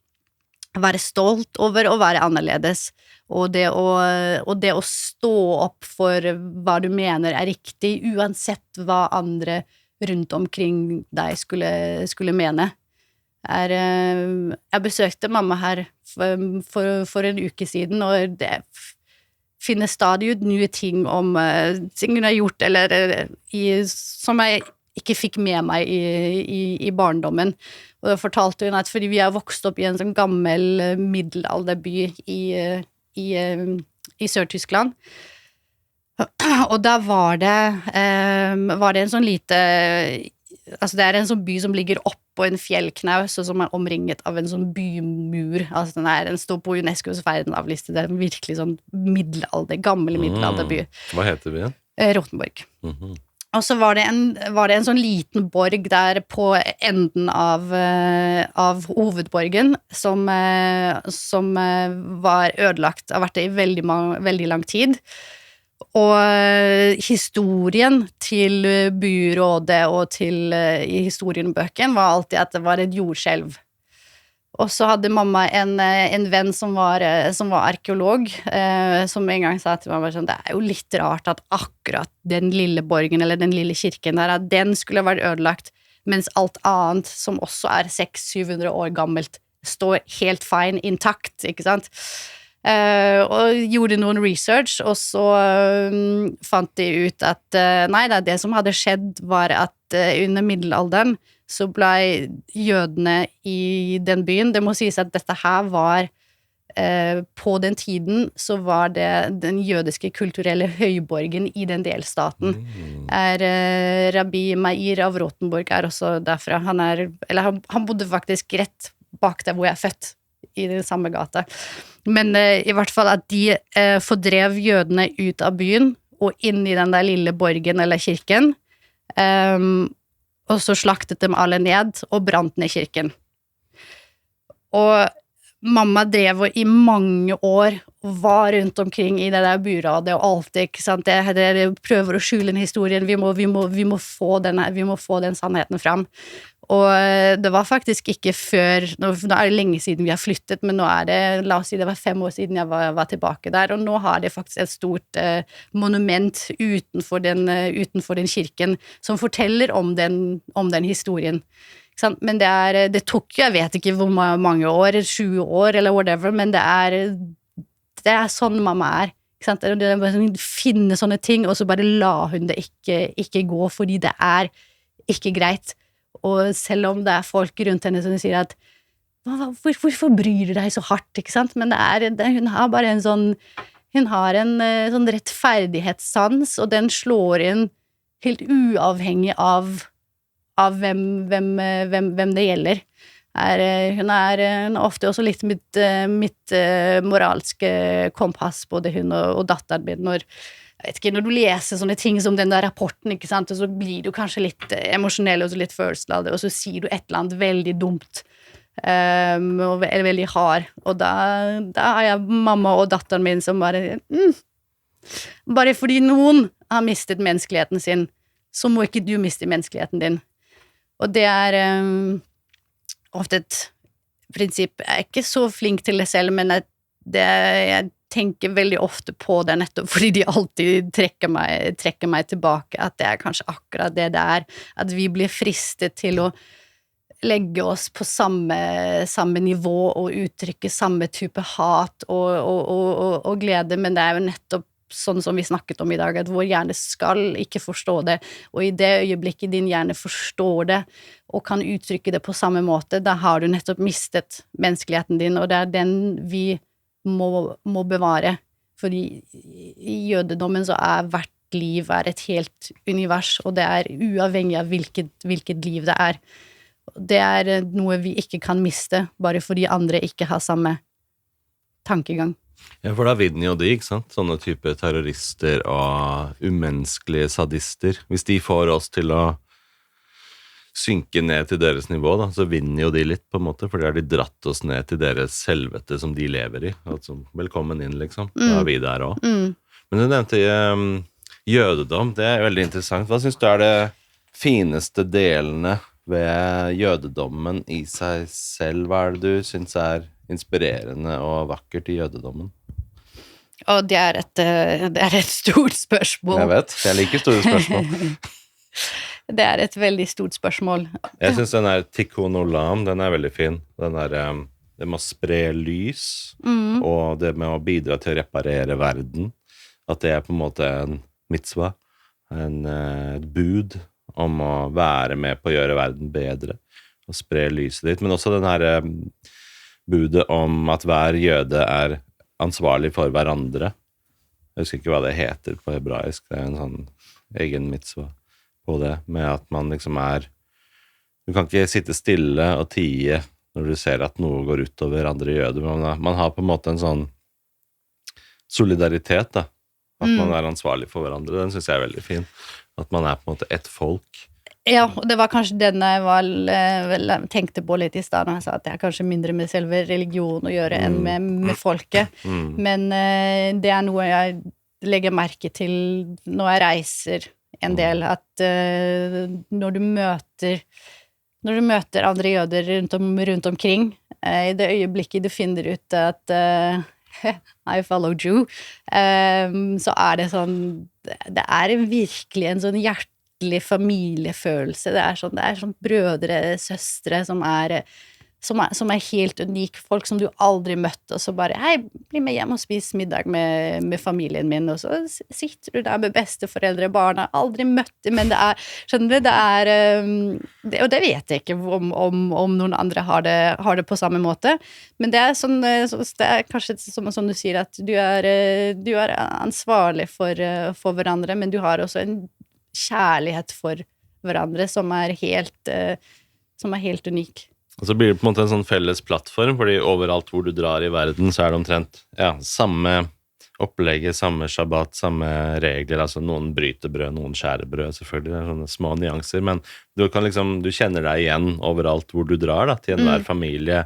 være stolt over å være annerledes, og det å stå opp for hva du mener riktig, uansett hva andre rundt omkring deg skulle mene. Jeg besøkte mamma her for en uke siden, og det finner stadig ut nye ting om ting hun har gjort, eller som jeg ikke fikk med meg i barndommen. Og da fortalte hun at fordi vi har vokst opp i en sånn gammel middelalderby i Sør-Tyskland, og da var det en sånn lite, altså det en sånn by som ligger opp på en fjellknaus, og som omringet av en sånn bymur, altså den står på UNESCOs verdenarvliste, det en virkelig sånn gammel middelalderby. Hva heter byen? Rotenborg. Og så var det en sånn liten borg der på enden av hovedborgen, som var ødelagt, har vært det i veldig lang tid. Og historien til byrådet og i historienbøken var alltid at det var et jordskjelv. Og så hadde mamma en venn som var arkeolog, som en gang sa til meg, sånn, det jo litt rart at akkurat den lille borgen, eller den lille kirken der, at den skulle ha vært ødelagt, mens alt annet, som også 600-700 år gammelt, står helt fine, intakt, ikke sant? Og gjorde noen research, og så fant de ut at nei, det som hadde skjedd var at under middelalderen så ble jødene i den byen, det må sies at dette her var på den tiden så var det den jødiske kulturelle høyborgen i den delstaten. Rabbi Meir av Rotenborg også derfra. Han bodde faktisk rett bak der hvor jeg født, i den samme gata. Men i hvert fall at de fordrev jødene ut av byen og inn i den der lille borgen eller kirken, og så slaktet dem alle ned og brant ned kirken. Og mamma drev i mange år og var rundt omkring i det der byrådet og alltid, ikke sant, det prøver å skjule den historien, vi må få den sannheten fram. Og det var faktisk ikke før, nå det lenge siden vi har flyttet, men nå det, la oss si det var 5 år siden jeg var tilbake der, og nå har det faktisk et stort monument utenfor den kirken, som forteller om den historien. Men det tok jo, jeg vet ikke hvor mange år, 20 år eller whatever, men det sånn mamma Ikke sant? Det er bare sånn, finne sånne ting, og så bare la hun det ikke gå, fordi det er ikke greit. Og selv om det er folk rundt henne som sier at hvorfor bryr du deg så hardt, ikke sant? Men hun har bare en sånn hun har en sånn rettferdighetssans, og den slår inn helt uavhengig av hvem det gjelder. Hun er ofte også litt mitt moralske kompass, både hun og datteren min, jeg vet ikke, når du leser sånne ting som den der rapporten, ikke sant, og så blir du kanskje litt emosjonell og så litt følelsesladet, og så sier du et eller annet veldig dumt, og veldig hard, og da har jeg mamma og datteren min som bare fordi noen har mistet menneskeligheten sin, så må ikke du miste menneskeligheten din. Og det er ofte et prinsipp. Jeg er ikke så flink til det selv, men jeg tenker veldig ofte på det nettopp fordi de alltid trekker meg tilbake, at det er kanskje akkurat det er, at vi blir fristet til å legge oss på samme nivå og uttrykke samme type hat og glede, men det er jo nettopp sånn som vi snakket om i dag, at vår hjerne skal ikke forstå det, og i det øyeblikket din hjerne forstår det, og kan uttrykke det på samme måte, da har du nettopp mistet menneskeligheten din, og det er den vi må bevare, fordi i jødedommen så hvert liv et helt univers, og det er uavhengig av hvilket liv det er. Det er noe vi ikke kan miste, bare fordi andre ikke har samme tankegang. Ja, for da vinner jo de, ikke sant? Sånne type terrorister og umenneskelige sadister. Hvis de får oss til å synke ned til deres nivå, da, så vinner jo de litt, på en måte, for da har de dratt oss ned til deres helvete som de lever i. Altså, velkommen inn, liksom. Da er vi der også. Men du nevnte jødedom, det er veldig interessant. Hva synes du er det fineste delene ved jødedommen i seg selv? Hva er det du synes er inspirerende og vakkert i jødedommen? Og det er et stort spørsmål. Jeg vet, jeg liker store spørsmål. Det er et veldig stort spørsmål. Jeg synes den Tikkun Olam, den er veldig fin. Den det med å spre lys, og det med å bidra til å reparere verden. At det på en måte en mitzvah, et bud om å være med på å gjøre verden bedre, og spre lyset ditt. Men også den budet om at hver jøde ansvarlig for hverandre. Jeg husker ikke hva det heter på hebraisk. Det en sånn egen mitzvah på det, med at man liksom du kan ikke sitte stille og tie når du ser at noe går utover andre jøder, men man har på en måte en sånn solidaritet, da. At man ansvarlig for hverandre. Den synes jeg veldig fin. At man på en måte ett folk. Ja, og det var kanskje den jeg tenkte på litt i stedet når jeg sa at det er kanskje mindre med selve religion å gjøre enn med folket. Men det er noe jeg legger merke til når jeg reiser en del, at når du møter andre jøder rundt omkring, i det øyeblikket du finner ut at I follow Jew, så det sånn, det virkelig en sånn familiefølelse, det er sånn brødre, søstre som er helt unik, folk som du aldri møtte, og så bare, hei, bli med hjem og spis middag med familien min, og så sitter du der med besteforeldre, barna, aldri møtt dem, men skjønner du, og det vet jeg ikke om noen andre har det på samme måte, men det sånn, det kanskje som du sier, at du er ansvarlig for hverandre, men du har også en kjærlighet for hverandre som helt unik. Og så blir det på en måte en sånn felles plattform, fordi overalt hvor du drar i verden, så det omtrent samme opplegget, samme shabbat, samme regler, altså noen bryter brød, noen skjærer brød, selvfølgelig, det sånne små nyanser, men du kjenner deg igjen overalt hvor du drar, da, til enhver familie,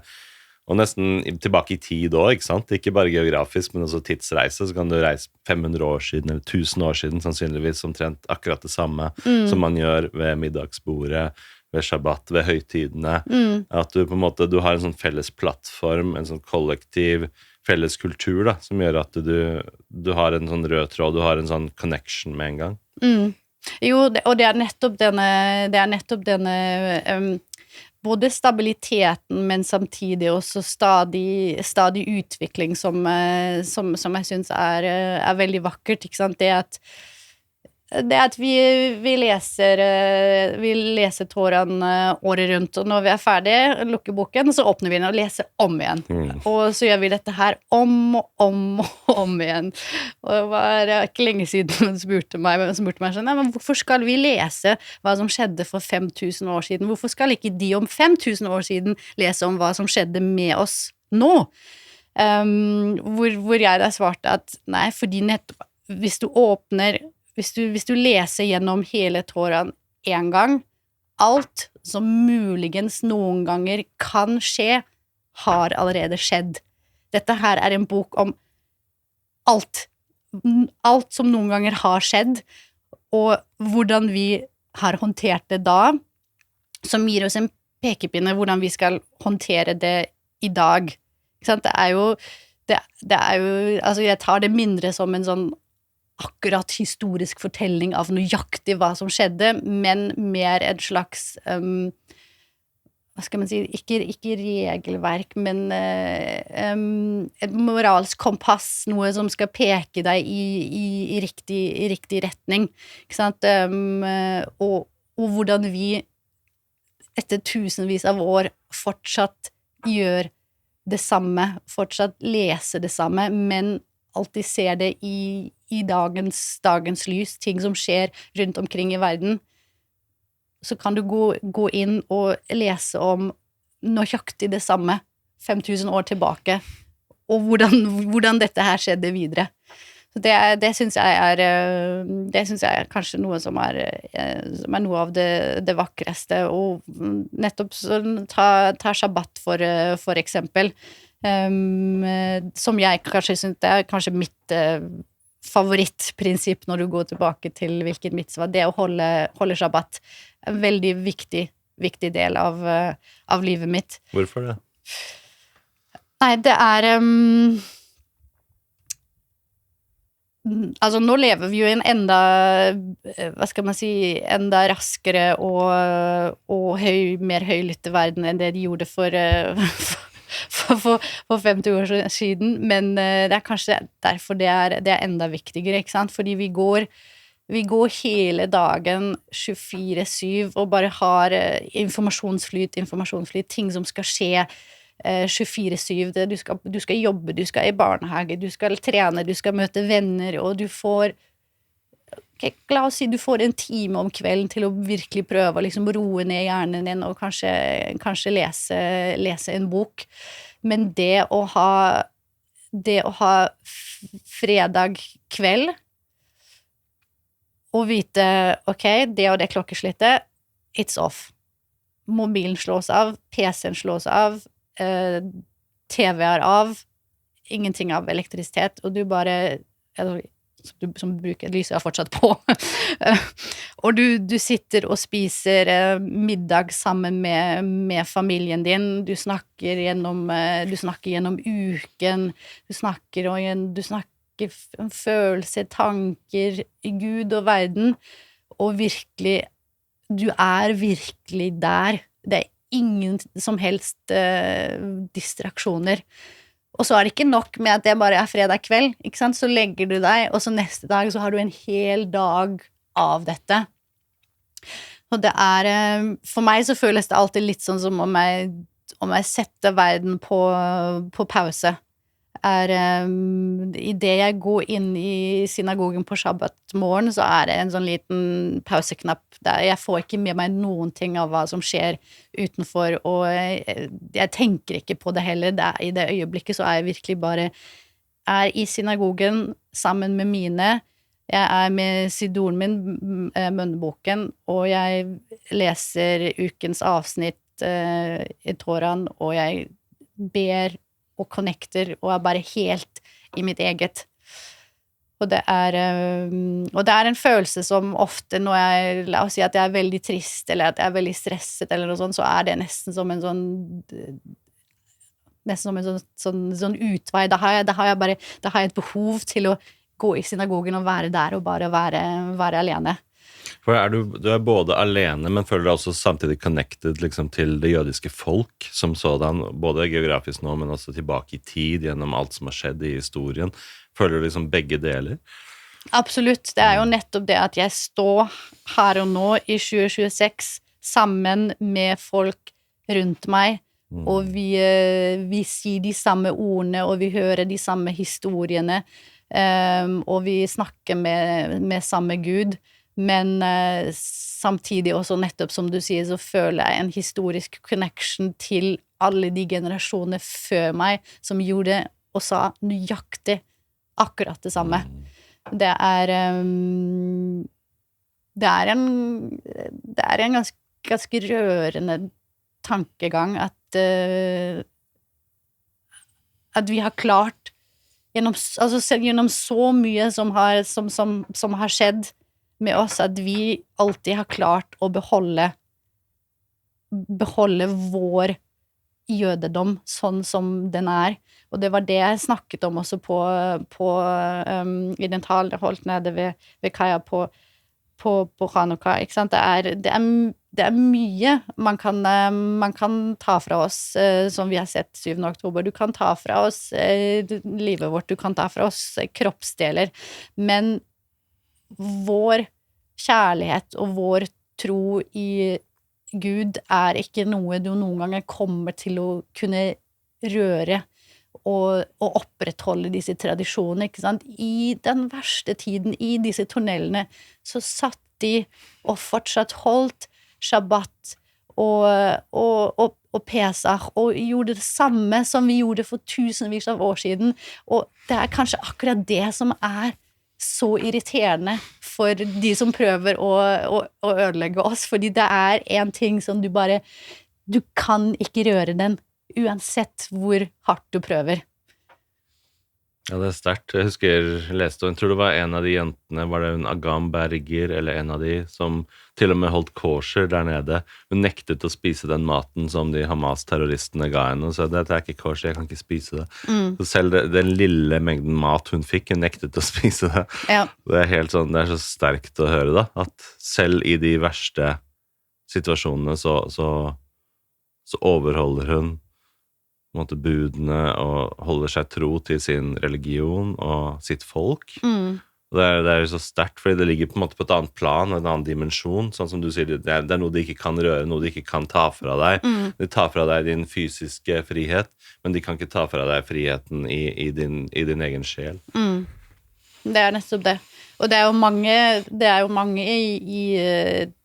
og nesten tilbake i tid også, ikke sant? Ikke bare geografisk, men også tidsreise, så kan du reise 500 år siden, eller 1000 år siden, sannsynligvis omtrent akkurat det samme som man gjør ved middagsbordet, ved shabbat, ved høytidene, at du på en måte, du har en sånn felles plattform, en sånn kollektiv felles kultur, da, som gjør at du har en sånn rød tråd, du har en sånn connection med en gang. Jo, og det er nettopp denne både stabiliteten, men samtidig også stadig utvikling som jeg synes er veldig vakkert, ikke sant? Det at vi leser Toraen året rundt, og når vi ferdig, lukker boken, så åpner vi den og leser om igjen. Og så gjør vi dette her om og om igjen. Og det var ikke lenge siden hun spurte meg sånn, men hvorfor skal vi lese hva som skjedde for 5000 år siden? Hvorfor skal ikke de om 5000 år siden lese om hva som skjedde med oss nå? Hvor jeg da svarte at nei, fordi nettopp, hvis du leser gjennom hele Toraen en gang, alt som muligens noen ganger kan skje, har allerede skjedd. Dette her er en bok om alt som noen ganger har skjedd, og hvordan vi har håndtert det da, som gir oss en pekepinne hvordan vi skal håndtere det i dag. Ikke sant? Det er jo, altså jeg tar det mindre som en sånn akkurat historisk fortelling av nøyaktig hva som skjedde, men mer et slags hva skal man si, ikke regelverk, men et moralsk kompass, noe som skal peke deg i riktig retning, ikke sant? Og hvordan vi etter tusenvis av år fortsatt gjør det samme, fortsatt leser det samme, men alltid ser det i dagens lys, ting som skjer rundt omkring i verden, så kan du gå inn og lese om nøyaktig det samme 5000 år tilbake, og hvordan dette her skjedde videre. Så det synes jeg er kanskje noe som er noe av det vakreste, og nettopp ta shabbat for eksempel, som jeg kanskje synes det er kanskje mitt favorittprinsipp når du går tilbake til hvilken mitzvah, det å holde shabbat, en veldig viktig del av livet mitt. Hvorfor det? Nei, det er altså nå lever vi jo i en enda, hva skal man si, enda raskere og mer høylytte verden enn det de gjorde for 50 år siden, men det er kanskje derfor det er enda viktigere, ikke sant? Fordi vi går hele dagen 24/7 og bare har informasjonsflyt, ting som skal skje 24/7, du skal jobbe, du skal i barnehage, du skal trene, du skal møte venner, og du får la oss si du får en time om kvelden til å virkelig prøve å liksom roe ned hjernen din og kanskje lese en bok, men det å ha fredag kveld og vite, ok, det og det klokkeslettet, it's off. Mobilen slås av, PC-en slås av, TV er av, ingenting av elektrisitet, og du bare, som bruker, lyset er fortsatt på, og du sitter og spiser middag sammen med familien din, du snakker gjennom uken, du snakker om følelser, tanker, Gud og verden, og virkelig, du er virkelig der, det er ingen som helst distraksjoner. Og så er det ikke nok med at det bare er fredag kveld, ikke sant? Så legger du deg, og så neste dag så har du en hel dag av dette. Og det er, for meg så føles det alltid litt sånn som om jeg setter verden på pause. I det jeg går inn i synagogen på shabbat-morgen, så er det en sånn liten pauseknapp der jeg får ikke med meg noen ting av hva som skjer utenfor, og jeg tenker ikke på det heller. I det øyeblikket så er jeg virkelig bare i synagogen sammen med mine, jeg med sidoren min, mønneboken, og jeg leser ukens avsnitt i Toraen, og jeg ber og connecter, og er bare helt i mitt eget. Og det er en følelse som ofte når la oss si at jeg er veldig trist, eller at jeg er veldig stresset, eller noe sånt, så er det nesten som en sånn utvei. Da har jeg et behov til å gå i synagogen og være der, og bare være alene. For du både alene, men føler deg også samtidig connected liksom, til det jødiske folk, som sådan, både geografisk nå, men også tilbake i tid, gjennom alt som har skjedd i historien. Føler du liksom begge deler? Absolutt. Det jo nettopp det at jeg står her og nå i 2026 sammen med folk rundt meg, og vi sier de samme ordene, og vi hører de samme historiene, og vi snakker med samme Gud, men samtidig også nettopp som du sier, så føler jeg en historisk connection til alle de generasjoner før meg, som gjorde og sa nøyaktig akkurat det samme. Det en ganske rørende tankegang at vi har klart gjennom så mye som har skjedd med oss, at vi alltid har klart å beholde vår jødedom sånn som den og det var det jeg snakket om også i den talen jeg holdt nede ved Kaja på Chanukka, ikke sant? Det mye man kan ta fra oss, som vi har sett 7. oktober. Du kan ta fra oss livet vårt, du kan ta fra oss kroppsdeler, men vår kjærlighet og vår tro i Gud ikke noe du noen ganger kommer til å kunne røre og opprettholde disse tradisjonene, ikke sant? I den verste tiden, i disse tunnelene, så satt de og fortsatt holdt Shabbat og Pesach, og gjorde det samme som vi gjorde for tusenvis av år siden, og det kanskje akkurat det som så irriterende for de som prøver å ødelegge oss, fordi det en ting som du kan ikke røre den, uansett hvor hardt du prøver. Ja, det sterkt. Jeg husker jeg leste, og jeg tror det var en av de jentene, var det en Agam Berger, eller en av de, som til og med holdt kosher der nede. Hun nektet å spise den maten som de Hamas-terroristene ga henne, og så dette ikke kosher, jeg kan ikke spise det. Så selv den lille mengden mat hun fikk, hun nektet å spise det. Ja. Det helt sånn, det så sterkt å høre da, at selv i de verste situasjonene så overholder hun budene og holder seg tro til sin religion og sitt folk. Og det jo så sterkt, fordi det ligger på en måte på et annet plan, en annen dimensjon, sånn som du sier, det noe de ikke kan røre, noe de ikke kan ta fra deg. De tar fra deg din fysiske frihet, men de kan ikke ta fra deg friheten i din egen sjel. Det nettopp det. Og det jo mange i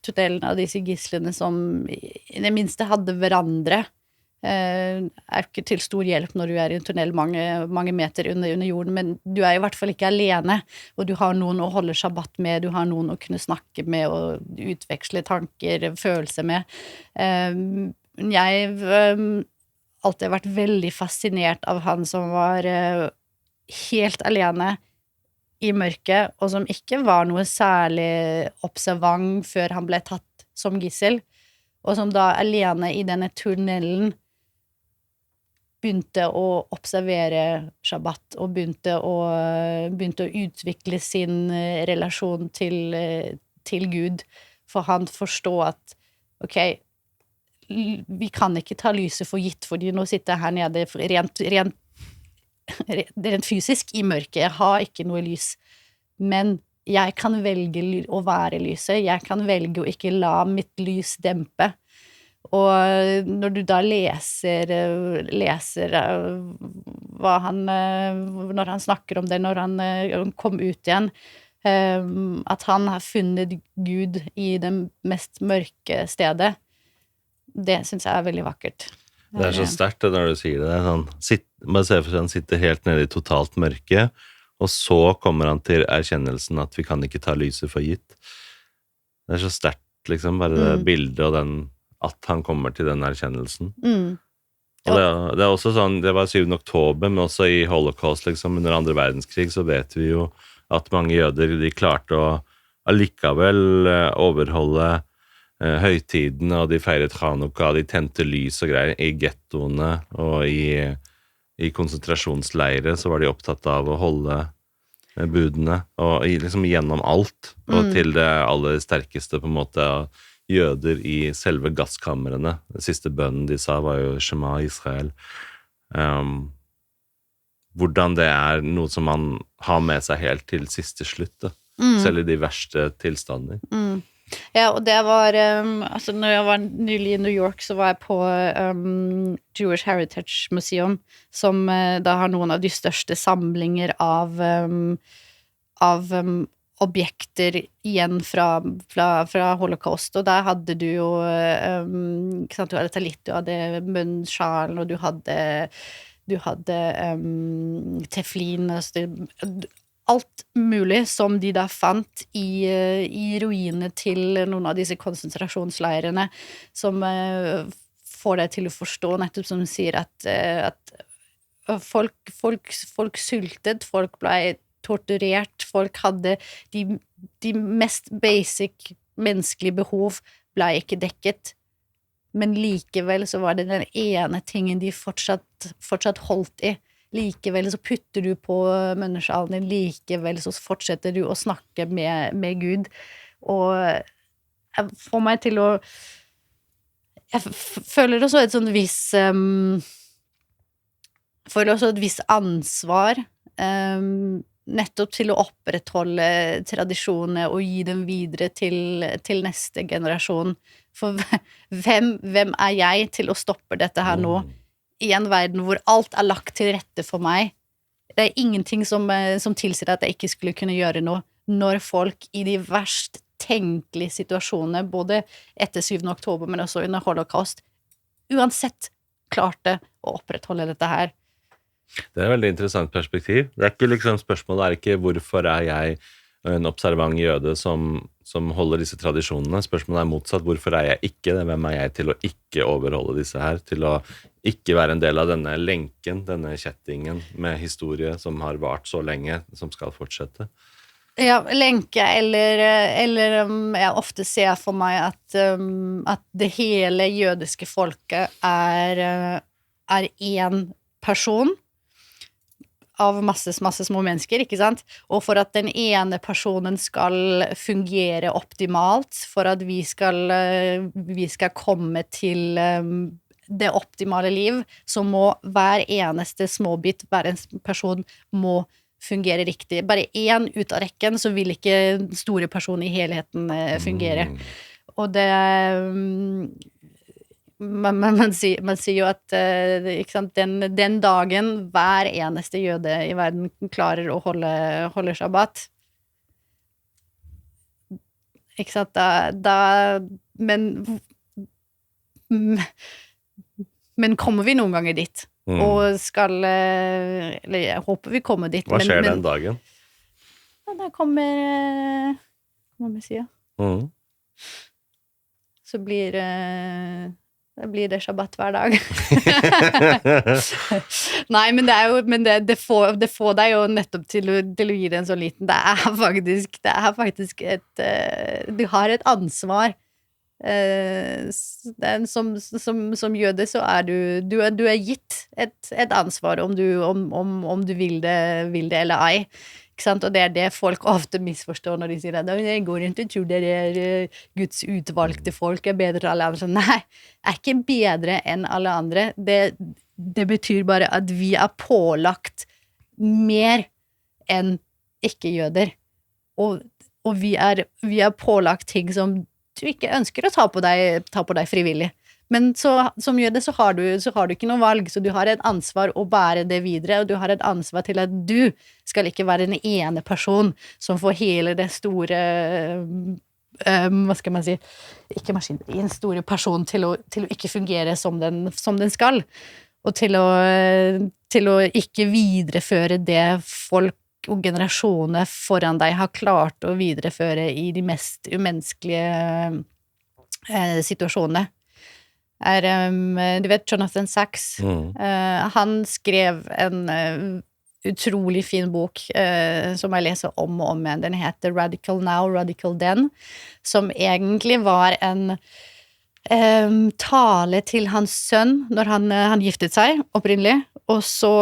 tunnelen av disse gislene som i det minste hadde hverandre. Ikke til stor hjelp når du i en tunnel mange meter under jorden, men du i hvert fall ikke alene, og du har noen å holde Shabbat med, du har noen å kunne snakke med og utveksle tanker, følelser med. Jeg alltid vært veldig fascinert av han som var helt alene i mørket, og som ikke var noe særlig observant før han ble tatt som gissel, og som da alene i denne tunnelen begynte å observere Shabbat, og begynte å utvikle sin relasjon til Gud, for han forstod at, ok, vi kan ikke ta lyset for gitt, fordi nå sitter jeg her nede rent fysisk i mørket, jeg har ikke noe lys, men jeg kan velge å være lyset, jeg kan velge å ikke la mitt lys dempe. Og når du da leser hva når han snakker om det, når han kom ut igjen, at han har funnet Gud i det mest mørke stedet, det synes jeg veldig vakkert. Det så sterkt når du sier det. Man ser for seg han sitter helt nede i totalt mørke, og så kommer han til erkjennelsen at vi kan ikke ta lyset for gitt. Det så sterkt, liksom, bare det bildet og at han kommer til den erkjennelsen. Og det også sånn, det var 7. oktober, men også i Holocaust, liksom, under andre verdenskrig, så vet vi jo at mange jøder, de klarte å allikevel overholde høytiden, og de feiret Chanukka, de tente lys og greier i gettoene, og i konsentrasjonsleire så var de opptatt av å holde budene, og liksom gjennom alt, og til det aller sterkeste på en måte av jøder i selve gasskammerne. Den siste bønnen de sa var jo Shema Israel. Hvordan det noe som man har med seg helt til siste slutt, da. Selv i de verste tilstander. Ja, og det var altså når jeg var nylig i New York, så var jeg på Jewish Heritage Museum, som da har noen av de største samlinger av objekter igjen fra holocaust, og der hadde du jo ikke sant, du hadde talit, du hadde munnsjalen, og du hadde teflin, altså alt mulig som de da fant i ruinene til noen av disse konsentrasjonsleirene, som får deg til å forstå, nettopp som du sier, at folk sultet, folk ble torturert, folk hadde de mest basic menneskelige behov ble ikke dekket, men likevel så var det den ene tingen de fortsatt holdt i. Likevel så putter du på munnsjalen din, likevel så fortsetter du å snakke med Gud, og jeg får meg til å jeg føler også et sånn visst ansvar nettopp til å opprettholde tradisjonene og gi dem videre til neste generasjon, for hvem jeg til å stoppe dette her nå i en verden hvor alt lagt til rette for meg. Det ingenting som tilsier at jeg ikke skulle kunne gjøre noe når folk i de verst tenkelige situasjonene, både etter 7. oktober, men også under holocaust, uansett klarte å opprettholde dette her. Det et veldig interessant perspektiv. Det ikke liksom, spørsmålet ikke hvorfor jeg en observant jøde som holder disse tradisjonene. Spørsmålet motsatt. Hvorfor jeg ikke det? Hvem jeg til å ikke overholde disse her? Til å ikke være en del av denne lenken, denne kjettingen med historie som har vart så lenge, som skal fortsette? Ja, lenke, eller jeg ofte ser for meg at det hele jødiske folket en person av masse små mennesker, ikke sant? Og for at den ene personen skal fungere optimalt, for at vi skal komme til det optimale liv, så må hver eneste småbit, hver en person må fungere riktig. Bare en ut av rekken, så vil ikke den store personen i helheten fungere. Og det man sier jo at ikke sant, den dagen hver eneste jøde i verden klarer å holde shabbat, ikke sant, men kommer vi noen ganger dit og skal eller jeg håper vi kommer dit. Hva skjer den dagen? Ja, da kommer vi si så blir det shabbat hver dag. Nei, men det får deg jo nettopp til å gi det en så liten. Det er faktisk du har et ansvar. Som jøde så du gitt et ansvar om du vil det eller ei. Ikke sant? Og det det folk ofte misforstår når de sier at jeg går rundt og tror dere Guds utvalgte folk bedre enn alle andre. Så nei, ikke bedre enn alle andre. Det betyr bare at vi pålagt mer enn ikke-jøder. Og vi pålagt ting som du ikke ønsker å ta på deg frivillig. Men som jøde så har du ikke noe valg, så du har et ansvar å bære det videre, og du har et ansvar til at du skal ikke være den ene person som får hele det store hva skal man si, ikke en store person til å ikke fungere som den skal, og til å ikke videreføre det folk og generasjoner foran deg har klart å videreføre i de mest umenneskelige situasjonene. Du vet Jonathan Sacks, han skrev en utrolig fin bok som jeg leser om og om igjen. Den heter Radical Now, Radical Then, som egentlig var en tale til hans sønn når han giftet seg opprinnelig, og så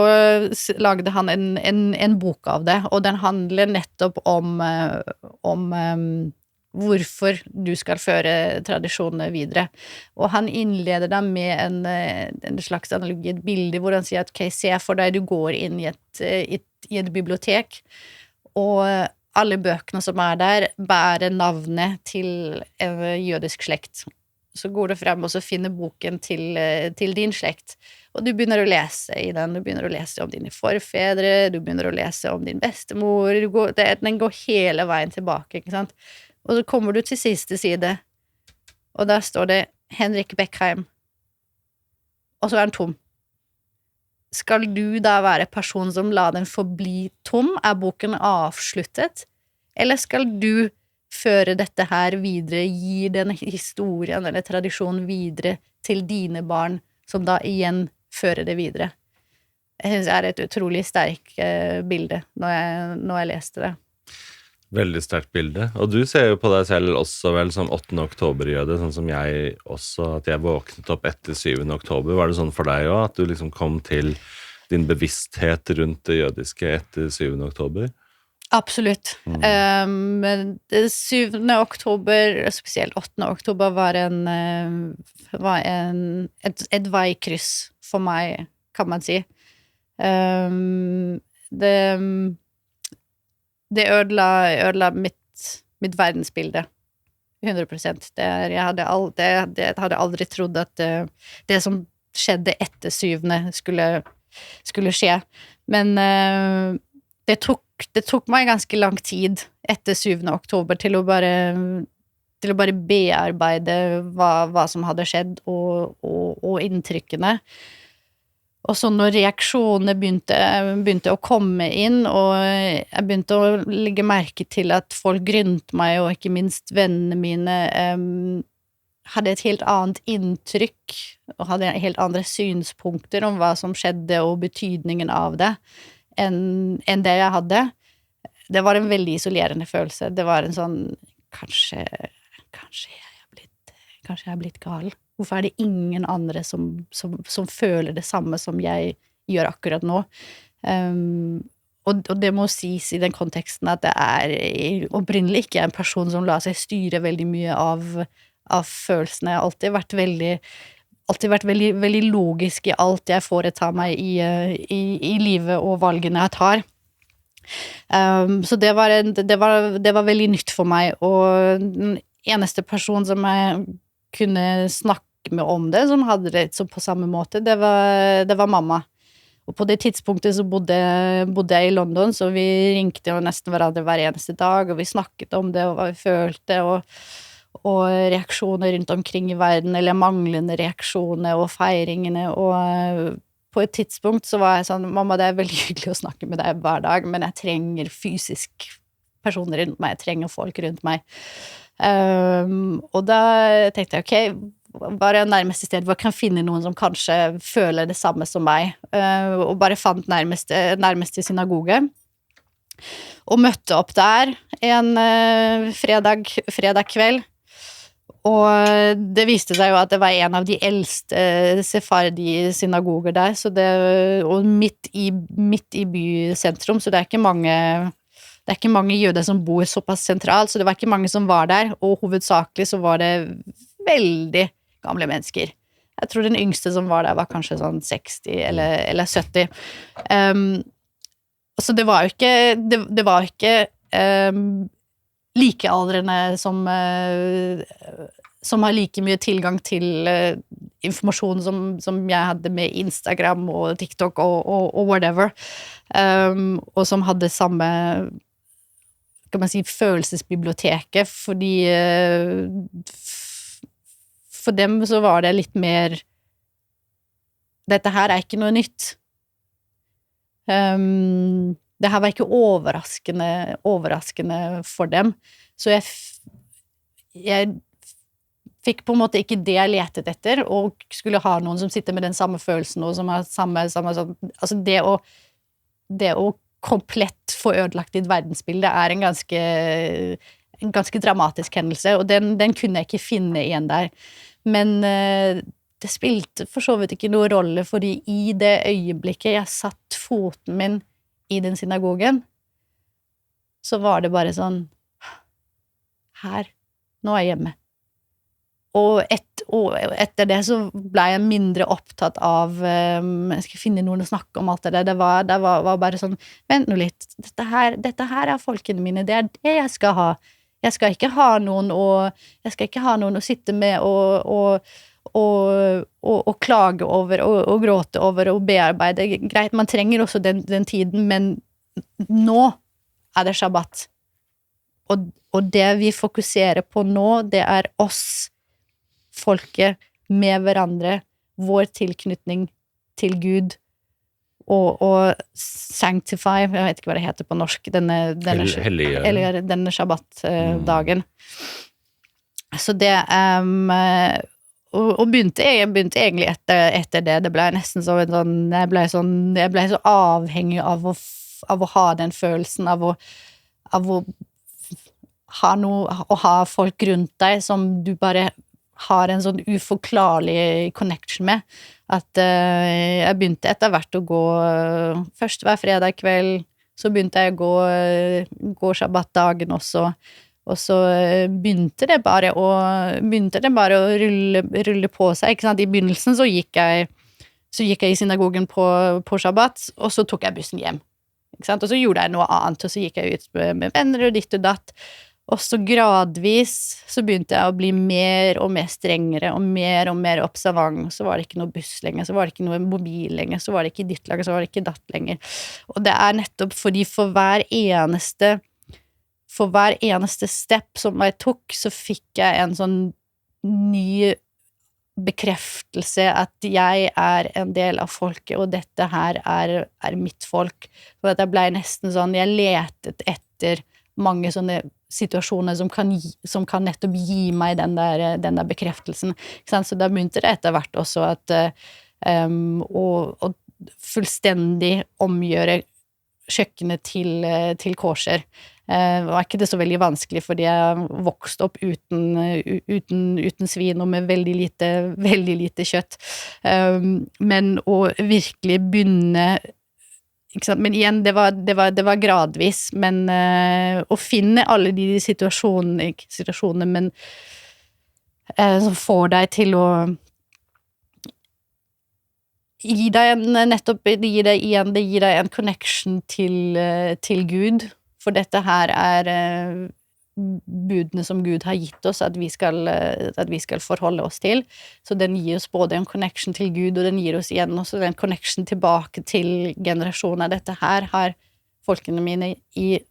lagde han en bok av det, og den handler nettopp om hvorfor du skal føre tradisjonene videre. Og han innleder da med en slags analogi, et bilde, hvor han sier at, ok, se for deg, du går inn i et bibliotek, og alle bøkene som der, bærer navnet til en jødisk slekt. Så går du frem, og så finner boken til din slekt, og du begynner å lese i den, du begynner å lese om dine forfedre, du begynner å lese om din bestemor, den går hele veien tilbake, ikke sant? Og så kommer du til siste side, og der står det Henrik Beckheim, og så den tom. Skal du da være person som lar den forbli tom? Boken avsluttet? Eller skal du føre dette her videre, gi den historien eller tradisjonen videre til dine barn, som da igjen fører det videre? Jeg synes det et utrolig sterkt bilde når jeg leste det. Veldig sterkt bilde. Og du ser jo på deg selv også vel som 8. oktober-jøde, sånn som jeg også, at jeg våknet opp etter 7. oktober. Var det sånn for deg også, at du liksom kom til din bevissthet rundt det jødiske etter 7. oktober? Absolutt. Men 7. oktober, spesielt 8. oktober, var et veikryss for meg, kan man si. Det ødela mitt verdensbilde 100%. Jeg hadde aldri trodd at det som skjedde etter 7. skulle skje. Men det tok meg ganske lang tid etter 7. oktober til å bare bearbeide hva som hadde skjedd, og inntrykkene. Og så når reaksjonene begynte å komme inn, og jeg begynte å legge merke til at folk rundt meg, og ikke minst vennene mine, hadde et helt annet inntrykk, og hadde helt andre synspunkter om hva som skjedde, og betydningen av det, enn det jeg hadde. Det var en veldig isolerende følelse. Det var en sånn, kanskje jeg er blitt gal. Hvorfor det ingen andre som føler det samme som jeg gjør akkurat nå? Og det må sies i den konteksten at det opprinnelig ikke en person som lar seg styre veldig mye av følelsene. Jeg har alltid vært veldig logisk i alt jeg foretar meg i livet og valgene jeg tar. Så det var veldig nytt for meg, og den eneste person som jeg kunne snakke med om det, som hadde det på samme måte, det var mamma. Og på det tidspunktet så bodde jeg i London, så vi ringte jo nesten hverandre hver eneste dag, og vi snakket om det, og hva vi følte, og reaksjoner rundt omkring i verden, eller manglende reaksjoner, og feiringene, og på et tidspunkt så var jeg sånn, mamma, det veldig hyggelig å snakke med deg hver dag, men jeg trenger fysisk personer rundt meg, jeg trenger folk rundt meg. Og da tenkte jeg, ok, hva det nærmeste sted hvor jeg kan finne noen som kanskje føler det samme som meg, og bare fant nærmeste synagoge, og møtte opp der en fredag kveld, og det viste seg jo at det var en av de eldste sefardi-synagoger der, og midt i bysentrum, så det er ikke mange jøder som bor såpass sentralt, så det var ikke mange som var der, og hovedsakelig så var det veldig gamle mennesker. Jeg tror den yngste som var der var kanskje sånn 60 eller 70. Så det var jo ikke likealdrende som har like mye tilgang til informasjon som jeg hadde med Instagram og TikTok og whatever, og som hadde samme, kan man si, følelsesbiblioteket, fordi for dem så var det litt mer, dette her ikke noe nytt. Det her var ikke overraskende for dem, så jeg fikk på en måte ikke det jeg letet etter, og skulle ha noen som sitter med den samme følelsen, og som har samme altså det å komplett få ødelagt ditt verdensbilde en ganske dramatisk hendelse, og den kunne jeg ikke finne igjen der. Men det spilte for så vidt ikke noe rolle, fordi i det øyeblikket jeg satt foten min i den synagogen, så var det bare sånn, her, nå er jeg hjemme. Og etter det så ble jeg mindre opptatt av jeg skal finne noen å snakke om alt det var bare sånn, vent nå litt, dette her er folkene mine, det er det jeg skal ha. Jeg skal ikke ha noen å sitte med og klage over og gråte over og bearbeide. Greit, man trenger også den tiden, men nå er det shabbat. Og det vi fokuserer på nå, det er oss, folket, med hverandre, vår tilknytning til Gud, og sanctify, jeg vet ikke hva det heter på norsk, denne shabbat-dagen. Så det, og begynte egentlig etter det, det ble nesten sånn, jeg ble så avhengig av å ha den følelsen, av å ha noe, å ha folk rundt deg som du bare har en sånn uforklarlig connection med, at jeg begynte etter hvert å gå først hver fredag kveld, så begynte jeg å gå shabbat-dagen også, og så begynte det bare å rulle på seg, ikke sant? I begynnelsen så gikk jeg i synagogen på shabbat, og så tok jeg bussen hjem, ikke sant? Og så gjorde jeg noe annet, og så gikk jeg ut med venner og ditt og datt. Og så gradvis så begynte jeg å bli mer og mer strengere og mer observant. Så var det ikke noe buss lenger, så var det ikke noe mobil lenger, så var det ikke ditt lager, så var det ikke datt lenger. Og det er nettopp fordi for hver eneste step som jeg tok, så fikk jeg en sånn ny bekreftelse at jeg er en del av folket, og dette her er mitt folk. Så at jeg ble nesten sånn, jeg letet etter mange sånne situasjoner som kan nettopp gi meg den der bekreftelsen. Ikke sant? Så da begynte det etter hvert også at å fullstendig omgjøre kjøkkenet til kosher. Var ikke det så veldig vanskelig, fordi jeg vokste opp uten svin og med veldig lite kjøtt. Men å virkelig begynne, ikke sant? Men igjen, det var gradvis, men å finne alle de situasjonene, men som får deg til å gi deg en connection til Gud, for dette her er budene som Gud har gitt oss, at vi skal forholde oss til. Så den gir oss både en connection til Gud, og den gir oss igjen også en connection tilbake til generasjoner. Dette her har folkene mine i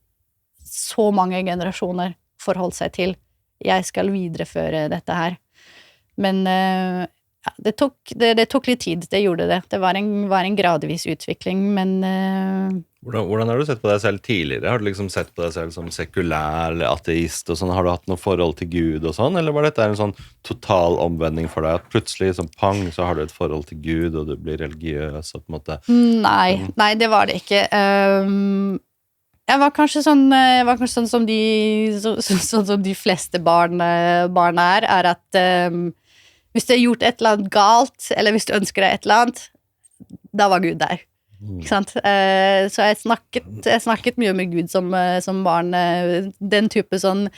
så mange generasjoner forholdt seg til. Jeg skal videreføre dette her. Men ja, det tok litt tid, det gjorde det. Det var en gradvis utvikling, men Hvordan har du sett på deg selv tidligere? Har du liksom sett på deg selv som sekulær eller ateist og sånn? Har du hatt noe forhold til Gud og sånn? Eller var dette en sånn total omvending for deg? At plutselig, som pang, så har du et forhold til Gud, og du blir religiøs og på en måte... Nei, det var det ikke. Jeg var kanskje sånn som de fleste barn er at hvis du har gjort et eller annet galt, eller hvis du ønsker deg et eller annet, da var Gud der. Ikke sant? Så jeg snakket mye med Gud som barn, den type sånn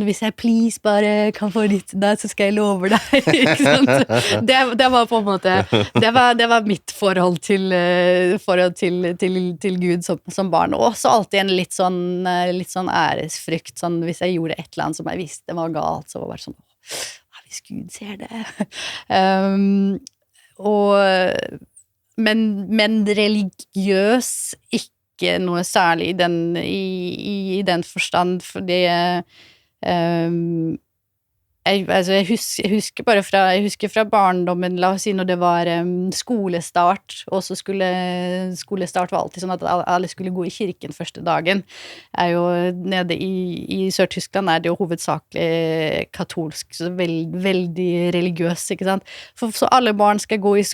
hvis jeg please bare kan få ditt der, så skal jeg love deg, ikke sant? Det var på en måte, det var mitt forhold til Gud som barn, og også alltid en litt sånn æresfrykt, sånn hvis jeg gjorde et eller annet som jeg visste var galt, så var det bare sånn, hvis Gud ser det. Men religiøs ikke noe særlig i den forstand, fordi jeg husker fra barndommen, la oss si når det var skolestart, og så skolestart var alltid sånn at alle skulle gå i kirken første dagen. Jo nede i Sør-Tyskland er det jo hovedsakelig katolsk, så veldig religiøs, ikke sant? Så alle barn skal gå i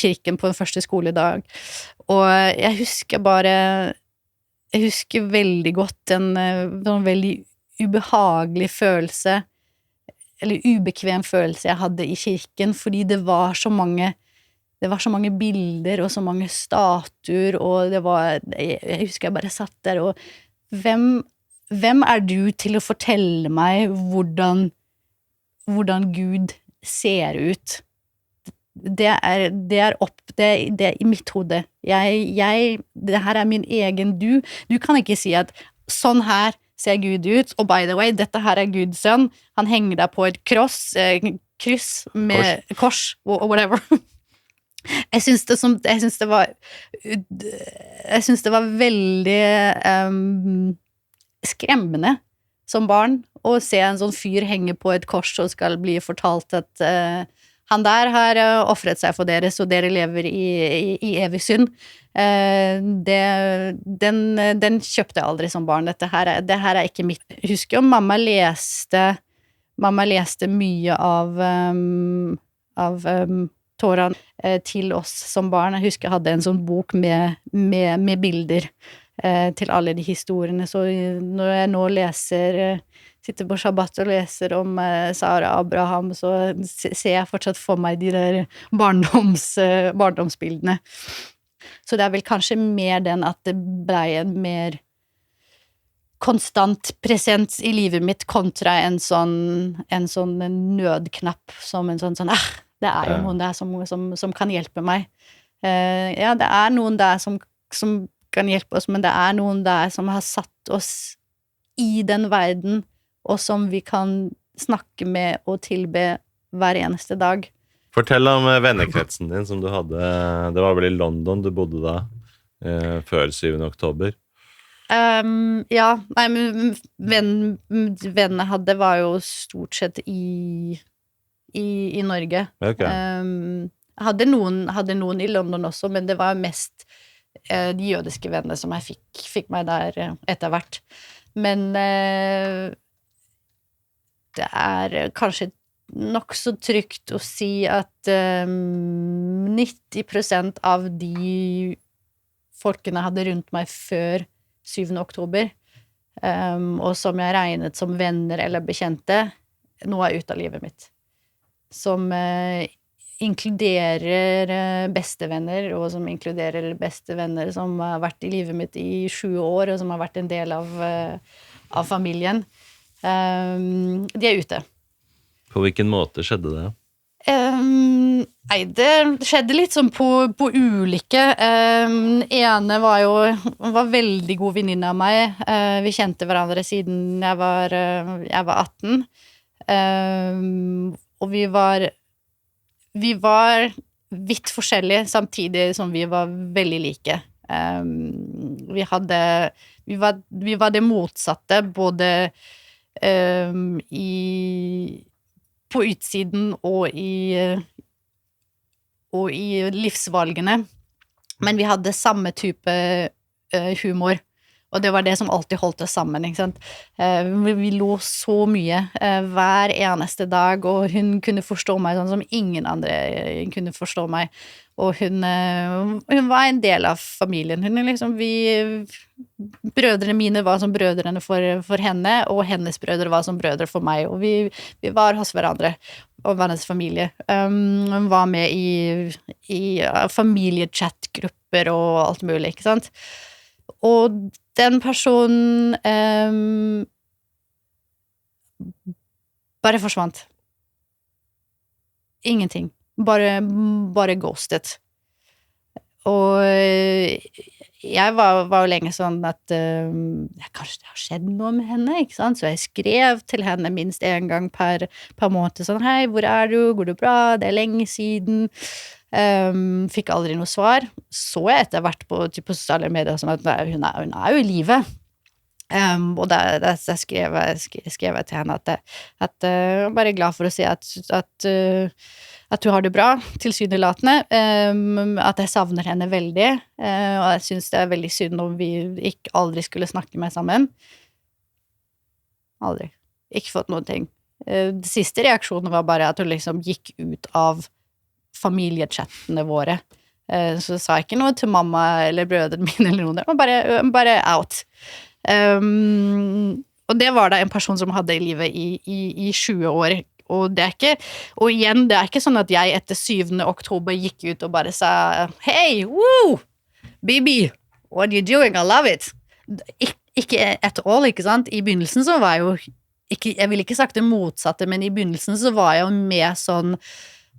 kirken på den første skoledag, og jeg husker veldig godt en veldig ubehagelig følelse eller ubekvem følelse jeg hadde i kirken, fordi det var så mange bilder og så mange statuer, og jeg husker jeg bare satt der, og hvem du til å fortelle meg hvordan Gud ser ut? Det er i mitt hode. Det her min egen du. Du kan ikke si at sånn her ser Gud ut, og by the way, dette her Guds sønn, han henger der på et kryss med kors og whatever. Jeg synes det var veldig skremmende som barn å se en sånn fyr henge på et kors og skal bli fortalt at han der har offret seg for dere, så dere lever i evig synd. Den kjøpte jeg aldri som barn. Det her ikke mitt. Jeg husker jo mamma leste mye av Toraen til oss som barn. Jeg husker jeg hadde en sånn bok med bilder til alle de historiene, så når jeg nå sitter på Shabbat og leser om Sara og Abraham, så ser jeg fortsatt for meg de der barndomsbildene. Så det vel kanskje mer den at det ble en mer konstant presens i livet mitt kontra en sånn nødknapp, som en sånn det jo noen der som kan hjelpe meg. Ja, det noen der som kan hjelpe oss, men det noen der som har satt oss i den verden, og som vi kan snakke med og tilbe hver eneste dag. Fortell om vennekretsen din som du hadde. Det var vel i London du bodde da, før 7. oktober? Ja, nei, men vennene hadde var jo stort sett i Norge. Okay. Hadde noen i London også, men det var mest de jødiske vennene som jeg fikk meg der etter hvert. Men det kanskje nok så trygt å si at 90% av de folkene jeg hadde rundt meg før 7. oktober, og som jeg regnet som venner eller bekjente, nå ute av livet mitt. Som inkluderer bestevenner, og som inkluderer bestevenner som har vært i livet mitt i 20 år, og som har vært en del av familien. De ute. På hvilken måte skjedde det? Nei, det skjedde litt sånn på ulike. Ene var veldig god venninne av meg. Vi kjente hverandre siden jeg var 18. Og vi var vidt forskjellige, samtidig som vi var veldig like. Vi var det motsatte, både på utsiden og i livsvalgene, men vi hadde samme type humor, og det var det som alltid holdt oss sammen, ikke sant? Vi lo så mye hver eneste dag, og hun kunne forstå meg sånn som ingen andre kunne forstå meg, og hun var en del av familien. Brødrene mine var som brødrene for henne, og hennes brødre var som brødre for meg, og vi var hos hverandre og hennes familie. Hun var med i familiechat-grupper og alt mulig, ikke sant? Og den personen bare forsvant. Ingenting. Bare ghostet. Og jeg var jo lenge sånn at kanskje det har skjedd noe med henne, ikke sant? Så jeg skrev til henne minst en gang per måned sånn, hei, hvor du? Går det bra? Det lenge siden. Fikk aldri noe svar. Så jeg etter hvert på sosiale medier som at hun jo i livet. Og da skrev jeg til henne at jeg bare glad for å si at du har det bra, tilsynelatende, at jeg savner henne veldig, og jeg synes det veldig synd om vi aldri skulle snakke mer sammen. Aldri. Ikke fått noen ting. Det siste reaksjonen var bare at hun liksom gikk ut av familiechattene våre. Så sa jeg ikke noe til mamma eller brødrene mine eller noe, det var bare out. Og det var da en person som hadde i livet i 20 år, Og det ikke, og igjen, det ikke sånn at jeg etter 7. oktober gikk ut og bare sa «Hei, woo, baby, what are you doing? I love it!» Ikke at all, ikke sant? I begynnelsen så var jeg jo ikke, jeg ville ikke sagt det motsatte, men i begynnelsen så var jeg jo med sånn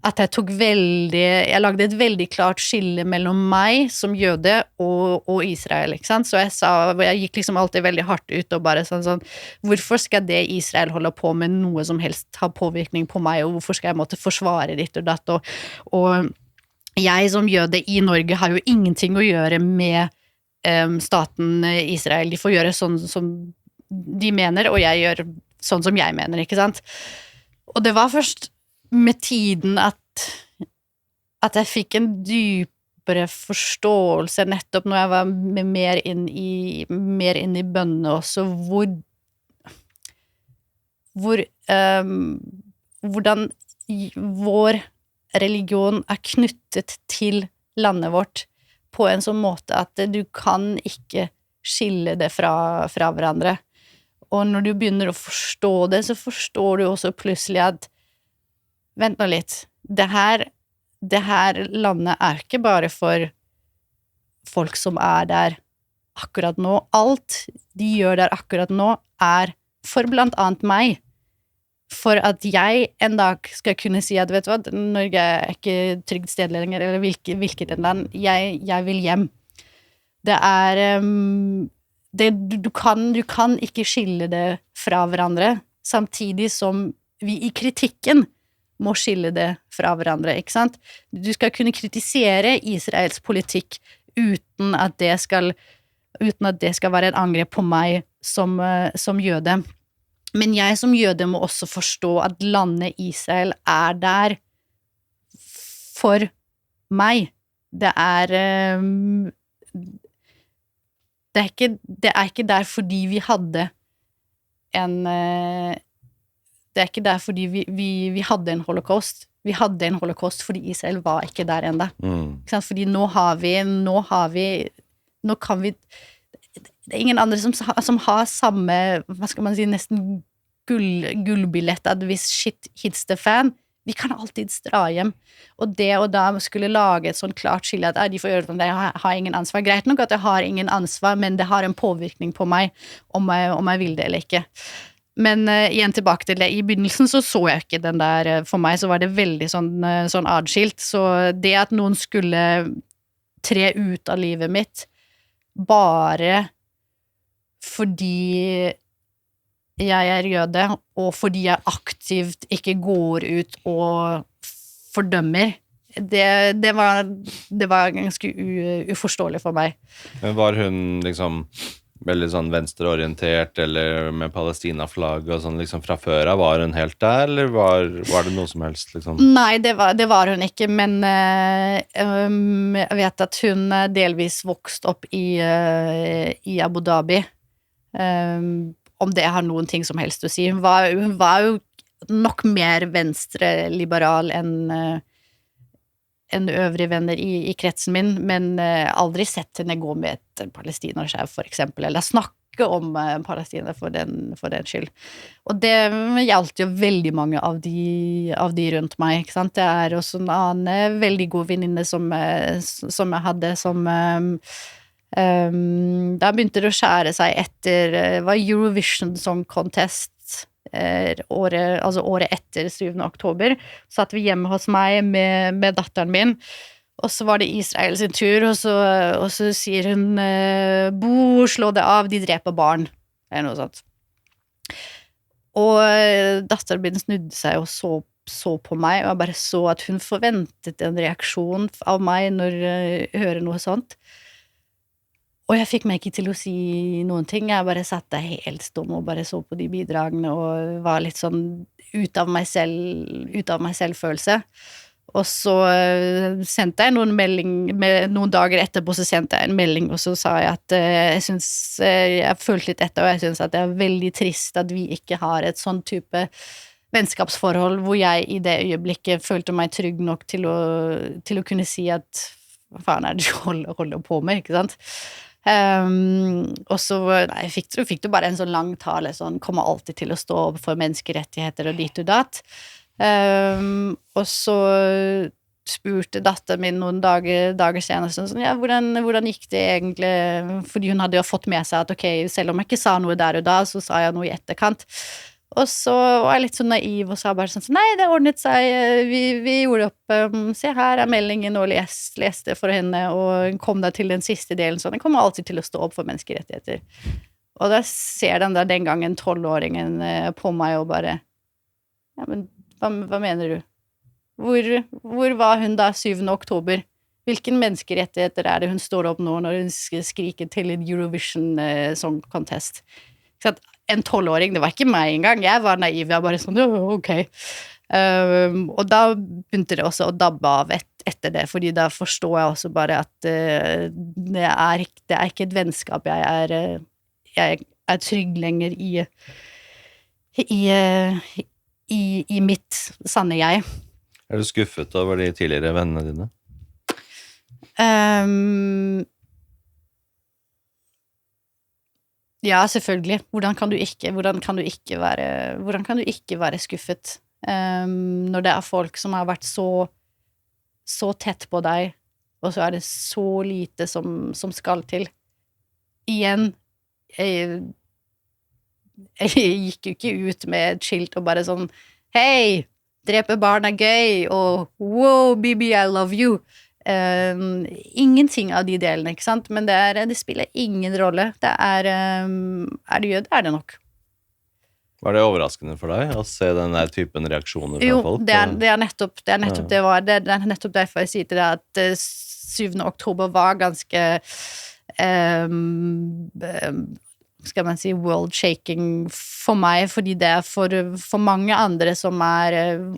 at jeg lagde et veldig klart skille mellom meg som jøde og Israel, ikke sant? Så jeg gikk liksom alltid veldig hardt ut og bare sånn, hvorfor skal det Israel holde på med noe som helst ha påvirkning på meg, og hvorfor skal jeg måtte forsvare ditt og datt, og jeg som jøde i Norge har jo ingenting å gjøre med staten Israel, de får gjøre sånn som de mener, og jeg gjør sånn som jeg mener, ikke sant? Og det var først med tiden at jeg fikk en dypere forståelse nettopp når jeg var mer inn i bønnene også, hvordan vår religion knyttet til landet vårt på en sånn måte at du kan ikke skille det fra hverandre. Og når du begynner å forstå det, så forstår du også plutselig at vent nå litt, det her landet ikke bare for folk som der akkurat nå. Alt de gjør der akkurat nå for blant annet meg. For at jeg en dag skal kunne si at, vet du hva, Norge ikke trygt sted lenger, eller hvilket en land, jeg vil hjem. Det du kan ikke skille det fra hverandre, samtidig som vi i kritikken må skille det fra hverandre, ikke sant? Du skal kunne kritisere Israels politikk uten at det skal være et angrep på meg som jøde. Men jeg som jøde må også forstå at landet Israel der for meg. Det ikke der fordi vi hadde det ikke der fordi vi hadde en holocaust. Vi hadde en holocaust fordi Israel var ikke der enda. Ikke sant? Fordi nå kan vi det ingen andre som har samme, hva skal man si, nesten gullbillett at hvis shit hits the fan, vi kan alltid dra hjem. Og da skulle lage et sånn klart skille at de får gjøre det, jeg har ingen ansvar. Greit nok at jeg har ingen ansvar, men det har en påvirkning på meg om jeg vil det eller ikke. Men igjen tilbake til det, i begynnelsen så jeg ikke den der, for meg så var det veldig sånn adskilt, så det at noen skulle tre ut av livet mitt bare fordi jeg jøde, og fordi jeg aktivt ikke går ut og fordømmer, det var ganske uforståelig for meg. Men var hun liksom veldig sånn venstreorientert, eller med Palestina-flagg og sånn liksom fra før av, var hun helt der, eller var det noe som helst liksom? Nei, det var hun ikke, men jeg vet at hun delvis vokste opp i Abu Dhabi. Om det har noen ting som helst å si. Hun var jo nok mer venstreliberal enn øvrige venner i kretsen min, men aldri sett henne gå med et palestinaskjerf for eksempel, eller snakke om Palestina for den skyld. Og det gjaldt jo veldig mange av de rundt meg, ikke sant? Det også en annen veldig god venninne som jeg hadde, som da begynte det å skjære seg etter var Eurovision Song Contest året etter 7. oktober, satt vi hjemme hos meg med datteren min, og så var det Israel sin tur, og så sier hun Bo, slå det av, de dreper barn, eller noe sånt. Og datteren min snudde seg og så på meg, og jeg bare så at hun forventet en reaksjon av meg når jeg hører noe sånt. Og jeg fikk meg ikke til å si noen ting, jeg bare satt der helt stum og bare så på de bidragene og var litt sånn ut av meg selv-følelse. Og så sendte jeg noen dager etterpå så sendte jeg en melding, og så sa jeg at jeg følte litt etter, og jeg synes at det veldig trist at vi ikke har et sånn type vennskapsforhold, hvor jeg i det øyeblikket følte meg trygg nok til å kunne si at hva faen det du holder på med, ikke sant? Og så fikk du bare en sånn lang tale, sånn, kommer alltid til å stå opp for menneskerettigheter og dit og datt. Og så spurte datteren min noen dager senere sånn, ja, hvordan gikk det egentlig, fordi hun hadde jo fått med seg at ok, selv om jeg ikke sa noe der og da, så sa jeg noe i etterkant. Og så var jeg litt sånn naiv og sa bare sånn, nei, det ordnet seg, vi gjorde opp, se her meldingen, og leste for henne, og kom da til den siste delen, sånn, jeg kommer alltid til å stå opp for menneskerettigheter. Og da ser den gangen 12-åringen på meg og bare, ja, men hva mener du? Hvor var hun da 7. oktober? Hvilken menneskerettigheter det hun står opp nå når hun skriker til en Eurovision Song Contest? Så at en 12-åring, det var ikke meg engang, jeg var naiv, jeg bare sånn, ok. Og da begynte det også å dabbe av etter det, fordi da forstår jeg også bare at det er ikke et vennskap, jeg er trygg lenger i mitt sanne jeg. Er du skuffet over de tidligere vennene dine? Ja, selvfølgelig. Hvordan kan du ikke være skuffet når det er folk som har vært så tett på deg, og så er det så lite som skal til. Igjen, jeg gikk jo ikke ut med et skilt og bare sånn, hei, drepe barn er gøy, og wow, baby, I love you. Ingenting av de delene, ikke sant? Men det spiller ingen rolle. Det er det jød, er det nok. Var det overraskende for deg å se den der typen reaksjoner fra folk? Jo, det er nettopp derfor jeg sier til deg at 7. oktober var ganske skal man si world-shaking for meg, fordi det er for mange andre som er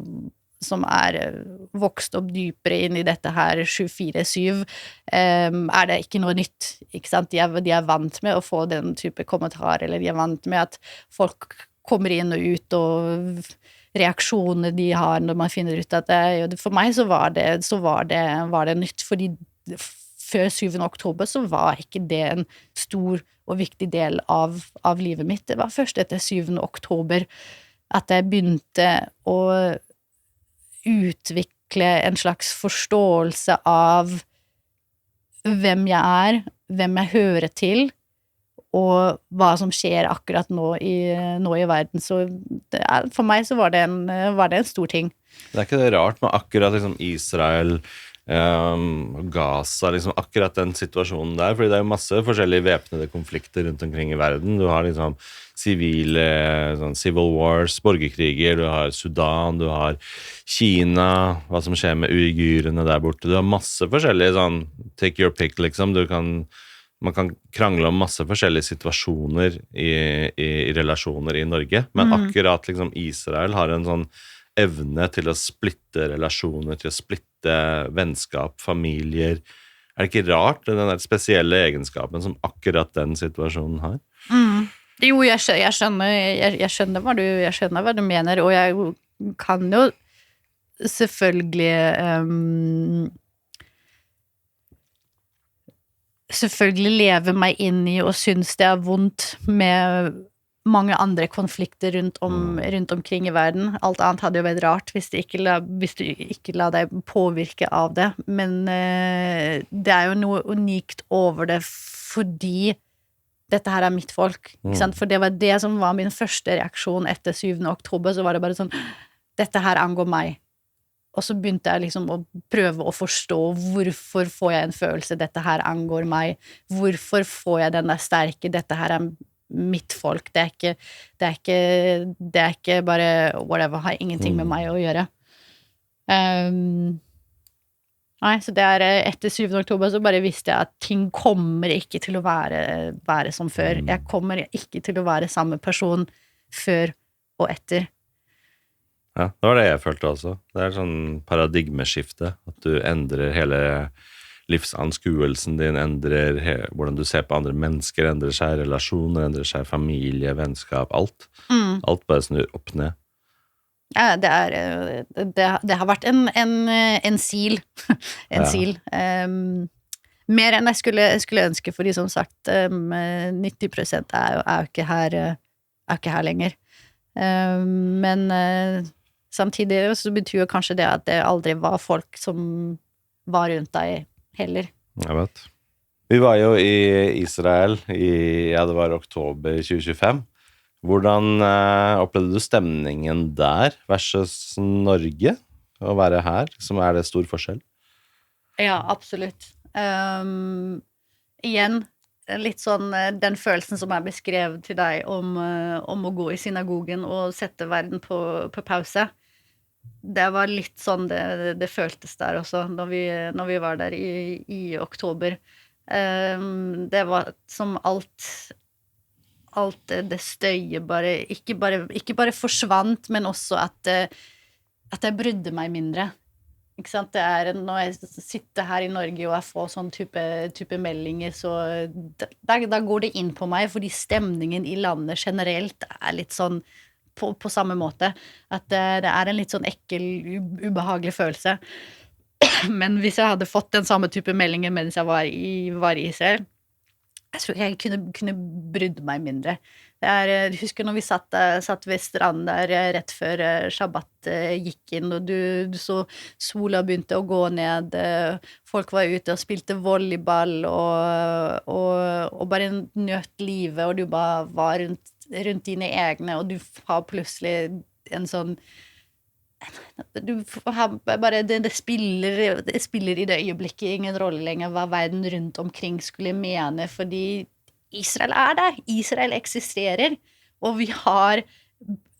vokst opp dypere inn i dette her 24/7, er det ikke noe nytt, ikke sant? De er vant med å få den type kommentar, eller de er vant med at folk kommer inn og ut, og reaksjoner de har når man finner ut at for meg så var det nytt, fordi før 7. oktober så var ikke det en stor og viktig del av livet mitt. Det var først etter 7. oktober at jeg begynte å utvikle en slags forståelse av hvem jeg er, hvem jeg hører til, og hva som skjer akkurat nå i verden. Så for meg så var det en stor ting. Det er ikke det rart med akkurat liksom Israel, Gaza, liksom akkurat den situasjonen der, fordi det er jo masse forskjellige væpnede konflikter rundt omkring i verden. Du har liksom sivile, sånn civil wars, borgerkriger, du har Sudan, du har Kina, hva som skjer med uigurene der borte. Du har masse forskjellige sånn, take your pick, liksom. Man kan krangle om masse forskjellige situasjoner i relasjoner i Norge, men akkurat liksom Israel har en sånn evne til å splitte relasjoner, til å splitte vennskap, familier. Er det ikke rart, den der spesielle egenskapen som akkurat den situasjonen har? Jo, jeg skjønner hva du mener, og jeg kan jo selvfølgelig leve meg inn i og synes det er vondt med mange andre konflikter rundt omkring i verden. Alt annet hadde jo vært rart hvis du ikke la deg påvirke av det. Men det er jo noe unikt over det fordi dette her er mitt folk. Ikke sant? For det var det som var min første reaksjon etter 7. oktober. Så var det bare sånn, dette her angår meg. Og så begynte jeg liksom å prøve å forstå hvorfor får jeg en følelse, dette her angår meg. Hvorfor får jeg den der sterke, dette her er mitt folk, det er ikke bare whatever, har ingenting med meg å gjøre. Nei, så det etter 7. oktober så bare visste jeg at ting kommer ikke til å være som før. Jeg kommer ikke til å være samme person før og etter. Ja, det var det jeg følte også. Det sånn paradigmeskifte, at du endrer hele livsanskuelsen din, endrer hvordan du ser på andre mennesker, endrer seg, relasjoner, endrer seg, familie, vennskap, alt. Alt bare snur opp ned. Ja, det har vært en sil. En sil. Mer enn jeg skulle ønske, fordi som sagt, 90% er jo ikke her lenger. Men samtidig så betyr jo kanskje det at det aldri var folk som var rundt deg heller. Jeg vet. Vi var jo i Israel det var oktober 2025. Hvordan opplevde du stemningen der versus Norge? Å være her, som det stor forskjell? Ja, absolutt. Igjen, litt sånn den følelsen som beskrevet til deg om å gå i synagogen og sette verden på pause. Det var litt sånn det føltes der også, når vi var der i oktober. Det var som alt det støyet ikke bare forsvant, men også at jeg brydde meg mindre. Ikke sant? Det når jeg sitter her i Norge og jeg får sånn type meldinger, så da går det inn på meg, fordi stemningen i landet generelt litt sånn på samme måte. At det en litt sånn ekkel, ubehagelig følelse. Men hvis jeg hadde fått den samme type meldinger mens jeg var i Israel, jeg tror jeg kunne brydd meg mindre. Jeg husker når vi satt ved stranden der rett før Shabbat gikk inn, og du så sola begynte å gå ned, folk var ute og spilte volleyball, og bare nøt livet, og du bare var rundt dine egne, og du har plutselig en sånn du har bare det spiller i det øyeblikket ingen rolle lenger hva verden rundt omkring skulle mene, fordi Israel der, Israel eksisterer, og vi har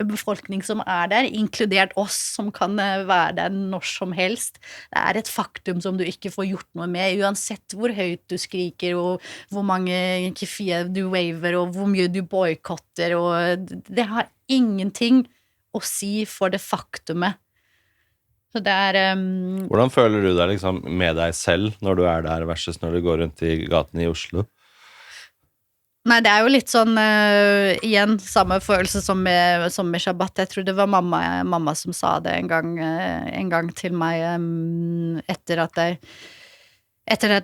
befolkning som der, inkludert oss som kan være der når som helst. Det et faktum som du ikke får gjort noe med, uansett hvor høyt du skriker, og hvor mange kefier du waver, og hvor mye du boykotter, og det har ingenting å si for det faktumet. Så det Hvordan føler du deg liksom med deg selv når du der versus når du går rundt i gaten i Oslo? Nei, det jo litt sånn, igjen, samme følelse som med Shabbat. Jeg tror det var mamma som sa det en gang til meg, etter at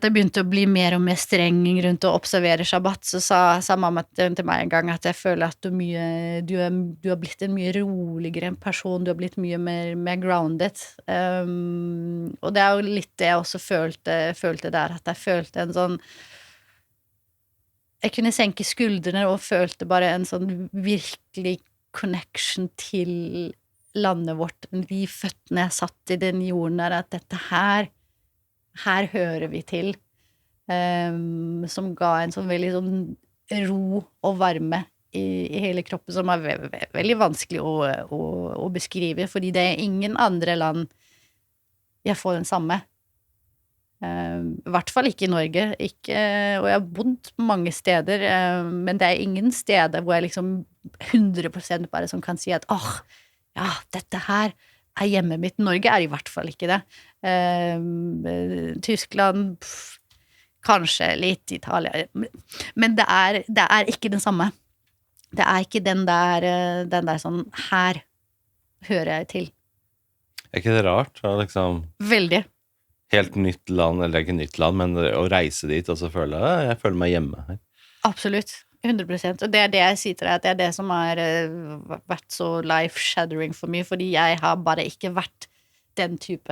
jeg begynte å bli mer og mer streng rundt å observere Shabbat, så sa mamma til meg en gang at jeg føler at du har blitt en mye roligere person, du har blitt mye mer grounded. Og det jo litt det jeg også følte der, at jeg følte en sånn jeg kunne senke skuldrene og følte bare en sånn virkelig connection til landet vårt, de føttene jeg satt i den jorden der, at dette her hører vi til, som ga en sånn veldig sånn ro og varme i hele kroppen, som veldig vanskelig å beskrive, fordi det ingen andre land jeg får den samme. I hvert fall ikke i Norge, og jeg har bodd mange steder, men det ingen steder hvor jeg liksom 100% bare som kan si at ja, dette her hjemmet mitt. Norge i hvert fall ikke det. Tyskland, kanskje litt Italia, men det ikke den samme. Det ikke den der sånn, her hører jeg til. Ikke det rart? Liksom Veldig. Helt nytt land, eller ikke nytt land, men å reise dit, og så jeg føler meg hjemme her. Absolutt. 100%, og det det jeg sier til deg, at det det som har vært så life-shattering for meg, fordi jeg har bare ikke vært den type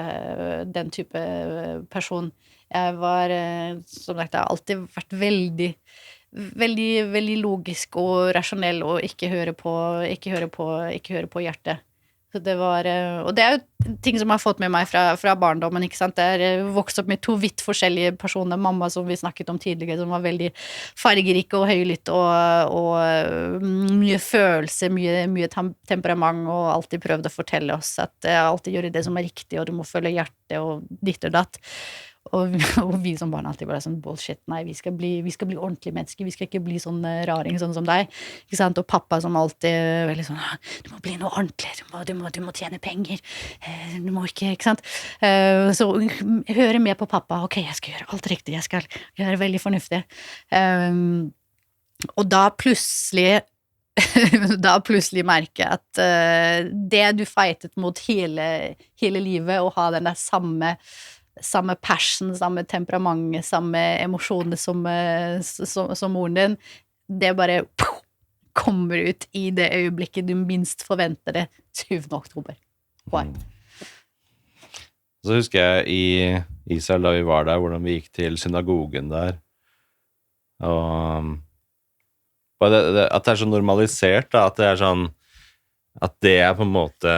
person. Jeg var, som sagt, jeg har alltid vært veldig, veldig, veldig logisk og rasjonell, og ikke høre på hjertet. Så det var, og det jo ting som har fått med meg fra barndommen, ikke sant? Det vokst opp med to vidt forskjellige personer, mamma som vi snakket om tidligere, som var veldig fargerik og høylytt, og mye følelse, mye temperament, og alltid prøvde å fortelle oss at alltid gjøre det som riktig, og du må følge hjertet, og ditt og datt. Og vi som barn alltid bare sånn bullshit, nei, vi skal bli ordentlige mennesker, vi skal ikke bli sånn raring sånn som deg, ikke sant, og pappa som alltid veldig sånn, du må bli noe ordentlig, du må tjene penger, du må ikke sant, så høre med på pappa, ok, jeg skal gjøre alt riktig, jeg skal gjøre veldig fornuftig, og da plutselig merke at det du fightet mot hele livet, og ha den der samme passion, samme temperament, samme emosjoner som moren din. Det bare kommer ut i det øyeblikket du minst forventer det 7. oktober. Why? Så husker jeg i Israel da vi var der, hvordan vi gikk til synagogen der. Og bare at det så normalisert, da, at det sånn at det på en måte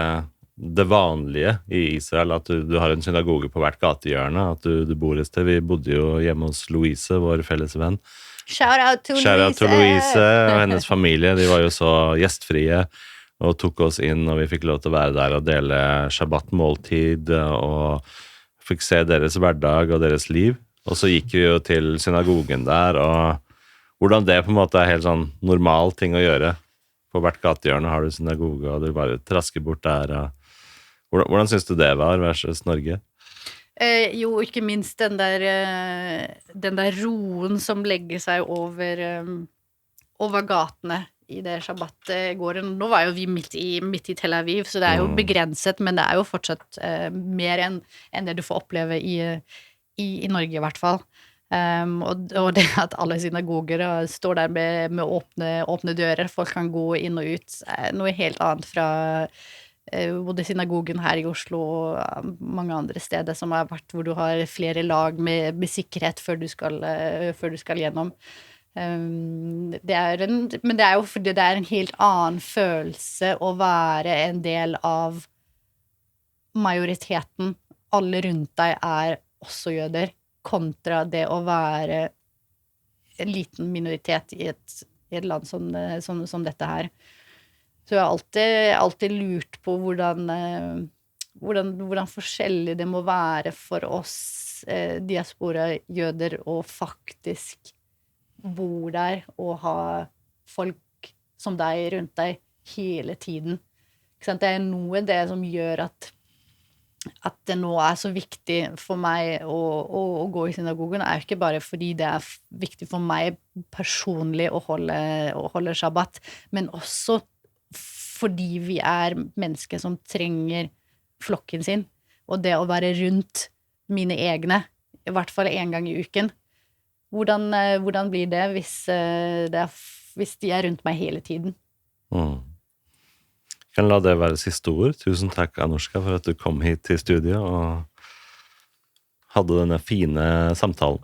det vanlige i Israel, at du har en synagoge på hvert gatehjørne, at du bor et sted. Vi bodde jo hjemme hos Louise, vår felles venn. Shout out to Louise og hennes familie. De var jo så gjestfrie og tok oss inn, og vi fikk lov til å være der og dele shabbat-måltid og fikk se deres hverdag og deres liv. Og så gikk vi jo til synagogen der, og hvordan det på en måte helt sånn normal ting å gjøre. På hvert gatehjørne har du synagoge, og du bare trasker bort der. Hvordan synes du det var versus Norge? Jo, ikke minst den der roen som legger seg over gatene i det shabbat-gården. Nå var jo vi midt i Tel Aviv, så det jo begrenset, men det jo fortsatt mer enn det du får oppleve i Norge i hvert fall. Og det at alle synagoger står der med åpne dører, folk kan gå inn og ut, noe helt annet fra både synagogen her i Oslo og mange andre steder som har vært hvor du har flere lag med sikkerhet før du skal gjennom. Men det jo fordi det en helt annen følelse å være en del av majoriteten. Alle rundt deg også jøder, kontra det å være en liten minoritet i et land som dette her. Så jeg har alltid lurt på hvordan forskjellig det må være for oss diaspora-jøder å faktisk bo der og ha folk som deg rundt deg hele tiden. Ikke sant? Det noe det som gjør at det nå så viktig for meg å gå i synagogen, jo ikke bare fordi det viktig for meg personlig å holde shabbat, men også fordi vi mennesker som trenger flokken sin, og det å være rundt mine egne, i hvert fall en gang i uken. Hvordan blir det hvis de rundt meg hele tiden? Kan la det være siste ord. Tusen takk, Anushka, for at du kom hit til studiet og hadde denne fine samtalen.